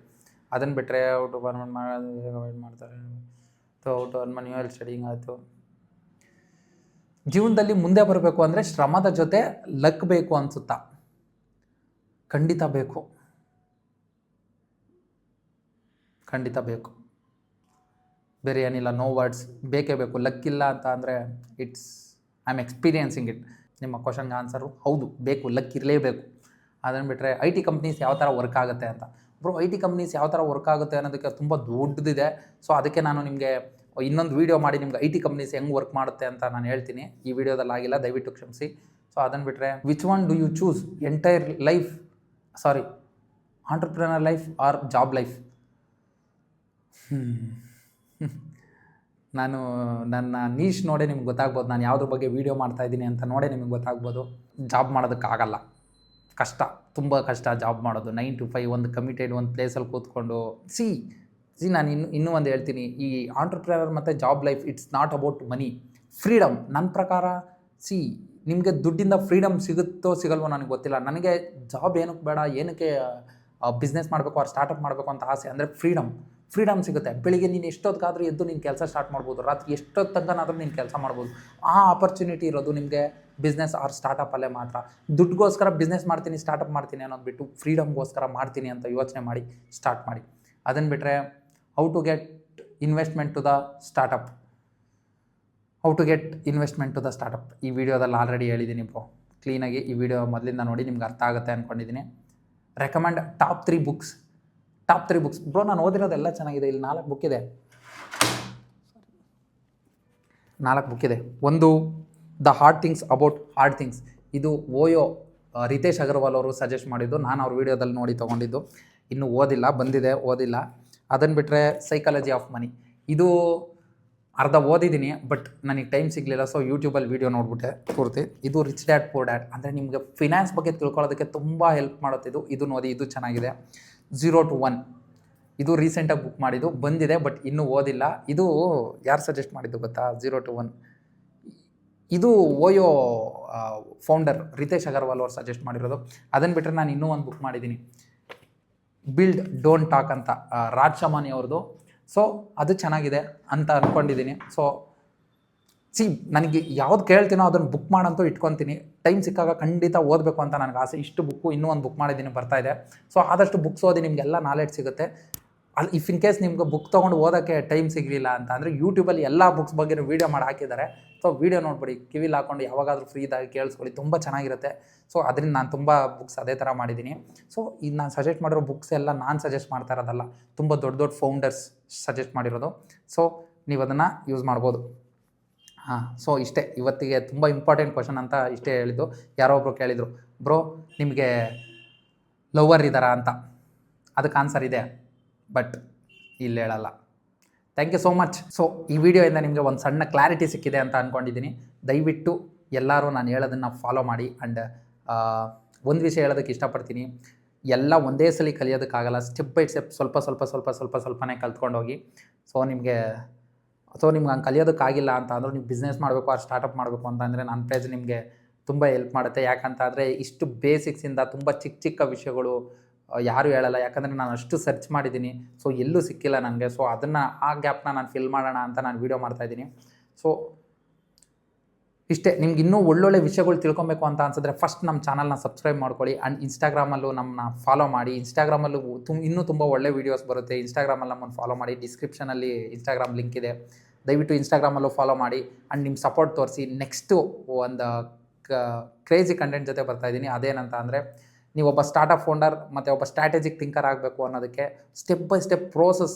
Speaker 1: ಅದನ್ನು ಬಿಟ್ಟರೆ ಔಟು ಬರ್ಮೆಂಟ್ ಮಾಡೋದು ಅವಾಯ್ಡ್ ಮಾಡ್ತಾರೆ. So out Armaan new studying ಆಯಿತು. ಜೀವನದಲ್ಲಿ ಮುಂದೆ ಬರಬೇಕು ಅಂದರೆ ಶ್ರಮದ ಜೊತೆ ಲಕ್ ಬೇಕು ಅನಿಸುತ್ತಾ? ಖಂಡಿತ ಬೇಕು, ಖಂಡಿತ ಬೇಕು. ಬೇರೆ ಏನಿಲ್ಲ, ನೋ ವರ್ಡ್ಸ್, ಬೇಕೇ ಬೇಕು. ಲಕ್ ಇಲ್ಲ ಅಂತ ಅಂದರೆ ಐ ಆಮ್ ಎಕ್ಸ್ಪೀರಿಯನ್ಸಿಂಗ್ ಇಟ್. ನಿಮ್ಮ ಕ್ವಶನ್ಗೆ ಆನ್ಸರು ಹೌದು, ಬೇಕು, ಲಕ್ ಇರಲೇಬೇಕು. ಅದನ್ನು ಬಿಟ್ಟರೆ ಐ ಟಿ ಕಂಪ್ನೀಸ್ ಯಾವ ಥರ ವರ್ಕ್ ಆಗುತ್ತೆ ಅಂತ. ಬ್ರೋ ಐ ಟಿ ಕಂಪ್ನೀಸ್ ಯಾವ ಥರ ವರ್ಕ್ ಆಗುತ್ತೆ ಅನ್ನೋದಕ್ಕೆ ತುಂಬ ದೊಡ್ಡದಿದೆ. ಸೊ ಅದಕ್ಕೆ ನಾನು ನಿಮಗೆ ಇನ್ನೊಂದು ವೀಡಿಯೋ ಮಾಡಿ ನಿಮ್ಗೆ ಐ ಟಿ ಕಂಪ್ನೀಸ್ ಹೆಂಗೆ ವರ್ಕ್ ಮಾಡುತ್ತೆ ಅಂತ ನಾನು ಹೇಳ್ತೀನಿ. ಈ ವಿಡಿಯೋದಲ್ಲಿ ಆಗಿಲ್ಲ, ದಯವಿಟ್ಟು ಕ್ಷಮಿಸಿ. ಸೊ ಅದನ್ನು ಬಿಟ್ಟರೆ which one do you choose, entire life, entrepreneur life or job life? ನಾನು ನನ್ನ ನೀಶ್ ನೋಡೇ ನಿಮ್ಗೆ ಗೊತ್ತಾಗ್ಬೋದು, ನಾನು ಯಾವುದ್ರ ಬಗ್ಗೆ ವೀಡಿಯೋ ಮಾಡ್ತಾಯಿದ್ದೀನಿ ಅಂತ ನೋಡೇ ನಿಮಗೆ ಗೊತ್ತಾಗ್ಬೋದು. ಜಾಬ್ ಮಾಡೋದಕ್ಕಾಗಲ್ಲ, ಕಷ್ಟ, ತುಂಬ ಕಷ್ಟ ಜಾಬ್ ಮಾಡೋದು. 9 to 5 ಒಂದು ಕಮಿಟೆಡ್ ಒಂದು ಪ್ಲೇಸಲ್ಲಿ ಕೂತ್ಕೊಂಡು ನಾನು ಇನ್ನೂ ಒಂದು ಹೇಳ್ತೀನಿ. ಈ ಆಂಟ್ರಪ್ರಿನರ್ ಮತ್ತು job life, it's not about money, freedom. ನನ್ನ ಪ್ರಕಾರ ನಿಮಗೆ ದುಡ್ಡಿಂದ ಫ್ರೀಡಮ್ ಸಿಗುತ್ತೋ ಸಿಗಲ್ವೋ ನನಗೆ ಗೊತ್ತಿಲ್ಲ. ನನಗೆ ಜಾಬ್ ಏನಕ್ಕೆ ಬೇಡ, ಏನಕ್ಕೆ ಬಿಸ್ನೆಸ್ ಮಾಡಬೇಕು ಅವ್ರು ಸ್ಟಾರ್ಟಪ್ ಮಾಡಬೇಕು ಅಂತ ಆಸೆ ಅಂದರೆ ಫ್ರೀಡಮ್ ಸಿಗುತ್ತೆ. ಬೆಳಿಗ್ಗೆ ನೀನು ಎಷ್ಟೊತ್ತಿಗಾದರೂ ಎದ್ದು ನೀನು ಕೆಲಸ ಸ್ಟಾರ್ಟ್ ಮಾಡ್ಬೋದು, ರಾತ್ರಿ ಎಷ್ಟೊತ್ತು ತನಕನಾದರೂ ನೀನು ಕೆಲಸ ಮಾಡ್ಬೋದು. ಆ ಆಪರ್ಚುನಿಟಿ ಇರೋದು ನಿಮಗೆ ಬಿಸ್ನೆಸ್ ಆರ್ ಸ್ಟಾರ್ಟಪ್ಪಲ್ಲೇ ಮಾತ್ರ. ದುಡ್ಡುಗೋಸ್ಕರ ಬಿಸ್ನೆಸ್ ಮಾಡ್ತೀನಿ, ಸ್ಟಾರ್ಟಪ್ ಮಾಡ್ತೀನಿ ಅನ್ನೋದು ಬಿಟ್ಟು ಫ್ರೀಡಮ್ಗೋಸ್ಕರ ಮಾಡ್ತೀನಿ ಅಂತ ಯೋಚನೆ ಮಾಡಿ ಸ್ಟಾರ್ಟ್ ಮಾಡಿ. ಅದನ್ನು ಬಿಟ್ಟರೆ how to get investment to the startup, ಈ ವಿಡಿಯೋದಲ್ಲಿ ಆಲ್ರೆಡಿ ಹೇಳಿದ್ದೀನಿ ಬ್ರೋ. ಕ್ಲೀನಾಗಿ ಈ ವಿಡಿಯೋ ಮೊದಲಿಂದ ನೋಡಿ, ನಿಮ್ಗೆ ಅರ್ಥ ಆಗುತ್ತೆ ಅಂದ್ಕೊಂಡಿದ್ದೀನಿ. Recommend top 3 books. ಬ್ರೋ ನಾನು ಓದಿರೋದೆಲ್ಲ ಚೆನ್ನಾಗಿದೆ. ಇಲ್ಲಿ 4 ಬುಕ್ ಇದೆ. ಒಂದು the hard things about hard things. ಇದು ಓಯೋ ರಿತೇಶ್ ಅಗರ್ವಾಲ್ ಅವರು ಸಜೆಸ್ಟ್ ಮಾಡಿದ್ದು. ನಾನು ಅವ್ರ ವಿಡಿಯೋದಲ್ಲಿ ನೋಡಿ ತೊಗೊಂಡಿದ್ದು. ಇನ್ನೂ ಓದಿಲ್ಲ. ಅದನ್ನು ಬಿಟ್ಟರೆ ಸೈಕಾಲಜಿ ಆಫ್ ಮನಿ, ಇದು ಅರ್ಧ ಓದಿದ್ದೀನಿ, ಬಟ್ ನನಗೆ ಟೈಮ್ ಸಿಗಲಿಲ್ಲ. ಸೊ ಯೂಟ್ಯೂಬಲ್ಲಿ ವೀಡಿಯೋ ನೋಡ್ಬಿಟ್ಟೆ ಪೂರ್ತಿ. ಇದು ರಿಚ್ ಡ್ಯಾಡ್ ಪೂರ್ ಡ್ಯಾಡ್, ಅಂದರೆ ನಿಮಗೆ ಫಿನಾನ್ಸ್ ಬಗ್ಗೆ ತಿಳ್ಕೊಳ್ಳೋದಕ್ಕೆ ತುಂಬ ಹೆಲ್ಪ್ ಮಾಡುತ್ತೆ. ಇದು ನೋಡಿ, ಇದು ಚೆನ್ನಾಗಿದೆ. 0 to 1, ಇದು ರೀಸೆಂಟಾಗಿ ಬುಕ್ ಮಾಡಿದ್ದು, ಬಂದಿದೆ, ಬಟ್ ಇನ್ನೂ ಓದಿಲ್ಲ. ಇದು ಯಾರು ಸಜೆಸ್ಟ್ ಮಾಡಿದ್ದು ಗೊತ್ತಾ? 0 to 1 ಇದು ಓಯೋ ಫೌಂಡರ್ ರಿತೇಶ್ ಅಗರ್ವಾಲ್ ಅವ್ರು ಸಜೆಸ್ಟ್ ಮಾಡಿರೋದು. ಅದನ್ನು ಬಿಟ್ಟರೆ ನಾನು ಇನ್ನೂ ಒಂದು ಬುಕ್ ಮಾಡಿದ್ದೀನಿ, ಬಿಲ್ಡ್ ಡೋಂಟ್ ಟಾಕ್ ಅಂತ, ರಾಜ್ ಶಮಾನಿ ಅವ್ರದ್ದು. ಸೊ ಅದು ಚೆನ್ನಾಗಿದೆ ಅಂತ ಅಂದ್ಕೊಂಡಿದ್ದೀನಿ. ಸೊ ನನಗೆ ಯಾವ್ದು ಕೇಳ್ತೀನೋ ಅದನ್ನು ಬುಕ್ ಮಾಡಂತೂ ಇಟ್ಕೊತೀನಿ. ಟೈಮ್ ಸಿಕ್ಕಾಗ ಖಂಡಿತ ಓದಬೇಕು ಅಂತ ನನಗೆ ಆಸೆ. ಇಷ್ಟು ಬುಕ್ಕು ಇನ್ನೂ ಒಂದು ಬುಕ್ ಮಾಡಿದ್ದೀನಿ, ಬರ್ತಾ ಇದೆ. ಸೊ ಆದಷ್ಟು ಬುಕ್ಸ್ ಓದಿ, ನಿಮಗೆಲ್ಲ ನಾಲೆಡ್ಜ್ ಸಿಗುತ್ತೆ. ಅಲ್ಲಿ ಇಫ್ ಇನ್ ಕೇಸ್ ನಿಮ್ಗೆ ಬುಕ್ ತೊಗೊಂಡು ಓದೋಕ್ಕೆ ಟೈಮ್ ಸಿಗಲಿಲ್ಲ ಅಂತ ಅಂದರೆ ಯೂಟ್ಯೂಬಲ್ಲಿ ಎಲ್ಲ ಬುಕ್ಸ್ ಬಗ್ಗೆ ವೀಡಿಯೋ ಮಾಡಿ ಹಾಕಿದ್ದಾರೆ. ಸೊ ವೀಡಿಯೋ ನೋಡ್ಬಿಡಿ, ಕಿವಿಲಿ ಹಾಕೊಂಡು ಯಾವಾಗಾದರೂ ಫ್ರೀ ಇದ್ದಾಗ ಕೇಳಿಸ್ಕೊಳ್ಳಿ, ತುಂಬ ಚೆನ್ನಾಗಿರುತ್ತೆ. ಸೊ ಅದರಿಂದ ನಾನು ತುಂಬ ಬುಕ್ಸ್ ಅದೇ ಥರ ಮಾಡಿದ್ದೀನಿ. ಸೊ ಇದು ನಾನು ಸಜೆಸ್ಟ್ ಮಾಡಿರೋ ಬುಕ್ಸ್ ಎಲ್ಲ ನಾನು ಸಜೆಸ್ಟ್ ಮಾಡ್ತಾ ಇರೋದಲ್ಲ, ತುಂಬ ದೊಡ್ಡ ಫೌಂಡರ್ಸ್ ಸಜೆಸ್ಟ್ ಮಾಡಿರೋದು. ಸೊ ನೀವು ಅದನ್ನು ಯೂಸ್ ಮಾಡ್ಬೋದು. ಹಾಂ, ಸೊ ಇಷ್ಟೇ ಇವತ್ತಿಗೆ ತುಂಬ ಇಂಪಾರ್ಟೆಂಟ್ ಕ್ವಶನ್ ಅಂತ ಇಷ್ಟೇ ಹೇಳಿದ್ದು. ಯಾರೋ ಒಬ್ಬರು ಕೇಳಿದರು, ಬ್ರೋ ನಿಮಗೆ ಲವರ್ ಇದ್ದಾರಾ ಅಂತ. ಅದಕ್ಕೆ ಆನ್ಸರ್ ಇದೆ, ಬಟ್ ಇಲ್ಲಿ ಹೇಳಲ್ಲ. Thank you so much. So ಈ ವಿಡಿಯೋಯಿಂದ ನಿಮಗೆ ಒಂದು ಸಣ್ಣ ಕ್ಲಾರಿಟಿ ಸಿಕ್ಕಿದೆ ಅಂತ ಅಂದ್ಕೊಂಡಿದ್ದೀನಿ. ದಯವಿಟ್ಟು ಎಲ್ಲರೂ ನಾನು ಹೇಳೋದನ್ನು ಫಾಲೋ ಮಾಡಿ. ಆ್ಯಂಡ್ ಒಂದು ವಿಷಯ ಹೇಳೋದಕ್ಕೆ ಇಷ್ಟಪಡ್ತೀನಿ, ಎಲ್ಲ ಒಂದೇ ಸಲ ಕಲಿಯೋದಕ್ಕಾಗಲ್ಲ. ಸ್ಟೆಪ್ ಬೈ ಸ್ಟೆಪ್ ಸ್ವಲ್ಪನೇ ಕಲ್ತ್ಕೊಂಡು ಹೋಗಿ. ಸೊ ನಿಮಗೆ ಹಂಗೆ ಕಲಿಯೋದಕ್ಕಾಗಿಲ್ಲ ಅಂತ ಅಂದರೂ ನೀವು ಬಿಸ್ನೆಸ್ ಮಾಡಬೇಕು ಆರ್ ಸ್ಟಾರ್ಟಪ್ ಮಾಡಬೇಕು ಅಂತಂದರೆ ನನ್ನ ಪೇಜ್ ನಿಮಗೆ ತುಂಬ ಹೆಲ್ಪ್ ಮಾಡುತ್ತೆ. ಯಾಕಂತ ಅಂದರೆ ಇಷ್ಟು ಬೇಸಿಕ್ಸಿಂದ ತುಂಬ ಚಿಕ್ಕ ವಿಷಯಗಳು ಯಾರೂ ಹೇಳಲ್ಲ. ಯಾಕಂದರೆ ನಾನು ಅಷ್ಟು ಸರ್ಚ್ ಮಾಡಿದ್ದೀನಿ, ಸೊ ಎಲ್ಲೂ ಸಿಕ್ಕಿಲ್ಲ ನನಗೆ. ಸೊ ಆ ಗ್ಯಾಪ್ನ ನಾನು ಫಿಲ್ ಮಾಡೋಣ ಅಂತ ನಾನು ವೀಡಿಯೋ ಮಾಡ್ತಾಯಿದ್ದೀನಿ. ಸೊ ಇಷ್ಟೇ. ನಿಮ್ಗೆ ಇನ್ನೂ ಒಳ್ಳೊಳ್ಳೆ ವಿಷಯಗಳು ತಿಳ್ಕೊಬೇಕು ಅಂತ ಅನ್ಸಿದ್ರೆ ಫಸ್ಟ್ ನಮ್ಮ ಚಾನಲ್ನ ಸಬ್ಸ್ಕ್ರೈಬ್ ಮಾಡ್ಕೊಳ್ಳಿ. ಆ್ಯಂಡ್ ಇನ್ಸ್ಟಾಗ್ರಾಮಲ್ಲೂ ನಮ್ಮನ್ನ ಫಾಲೋ ಮಾಡಿ. ಇನ್ಸ್ಟಾಗ್ರಾಮಲ್ಲೂ ಇನ್ನೂ ತುಂಬ ಒಳ್ಳೆ ವೀಡಿಯೋಸ್ ಬರುತ್ತೆ. ಇನ್ಸ್ಟಾಗ್ರಾಮಲ್ಲಿ ನಮ್ಮನ್ನು ಫಾಲೋ ಮಾಡಿ. ಡಿಸ್ಕ್ರಿಪ್ಷನಲ್ಲಿ ಇನ್ಸ್ಟಾಗ್ರಾಮ್ ಲಿಂಕ್ ಇದೆ, ದಯವಿಟ್ಟು ಇನ್ಸ್ಟಾಗ್ರಾಮಲ್ಲೂ ಫಾಲೋ ಮಾಡಿ. ಆ್ಯಂಡ್ ನಿಮ್ಮ ಸಪೋರ್ಟ್ ತೋರಿಸಿ. ನೆಕ್ಸ್ಟು ಒಂದು ಕ್ರೇಜಿ ಕಂಟೆಂಟ್ ಜೊತೆ ಬರ್ತಾಯಿದ್ದೀನಿ. ಅದೇನಂತ ಅಂದರೆ, ನೀವೊಬ್ಬ ಸ್ಟಾರ್ಟಪ್ ಫೌಂಡರ್ ಮತ್ತು ಒಬ್ಬ ಸ್ಟ್ರಾಟಜಿಕ್ ಥಿಂಕರ್ ಆಗಬೇಕು ಅನ್ನೋದಕ್ಕೆ step by step process,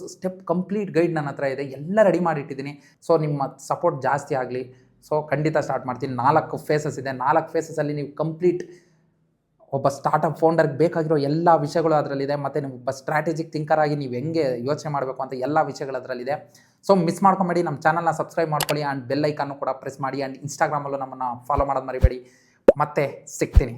Speaker 1: complete guide ನನ್ನ ಹತ್ರ ಇದೆ, ಎಲ್ಲ ರೆಡಿ ಮಾಡಿಟ್ಟಿದ್ದೀನಿ. ಸೊ ನಿಮ್ಮ ಸಪೋರ್ಟ್ ಜಾಸ್ತಿ ಆಗಲಿ. ಸೊ ಖಂಡಿತ ಸ್ಟಾರ್ಟ್ ಮಾಡ್ತೀನಿ. 4 ಫೇಸಸ್ ಇದೆ. 4 ಫೇಸಸಲ್ಲಿ ನೀವು ಕಂಪ್ಲೀಟ್ ಒಬ್ಬ ಸ್ಟಾರ್ಟಪ್ ಫೌಂಡರ್ಗೆ ಬೇಕಾಗಿರೋ ಎಲ್ಲ ವಿಷಯಗಳು ಅದರಲ್ಲಿದೆ. ಮತ್ತು ನೀವು ಒಬ್ಬ ಸ್ಟ್ರಾಟಜಿಕ್ ಥಿಂಕರ್ ಆಗಿ ನೀವು ಹೆಂಗೆ ಯೋಚನೆ ಮಾಡಬೇಕು ಅಂತ ಎಲ್ಲ ವಿಷಯಗಳು ಅದರಲ್ಲಿದೆ. So miss ಮಾಡ್ಕೊಂಬೇಡಿ. ನಮ್ಮ ಚಾನಲ್ನ ಸಬ್ಸ್ಕ್ರೈಬ್ ಮಾಡ್ಕೊಳ್ಳಿ. ಆ್ಯಂಡ್ ಬೆಲ್ ಐಕಾನು ಕೂಡ ಪ್ರೆಸ್ ಮಾಡಿ. ಆ್ಯಂಡ್ ಇನ್ಸ್ಟಾಗ್ರಾಮಲ್ಲೂ ನಮ್ಮನ್ನು ಫಾಲೋ ಮಾಡೋದು ಮರಿಬೇಡಿ. ಮತ್ತೆ ಸಿಗ್ತೀನಿ.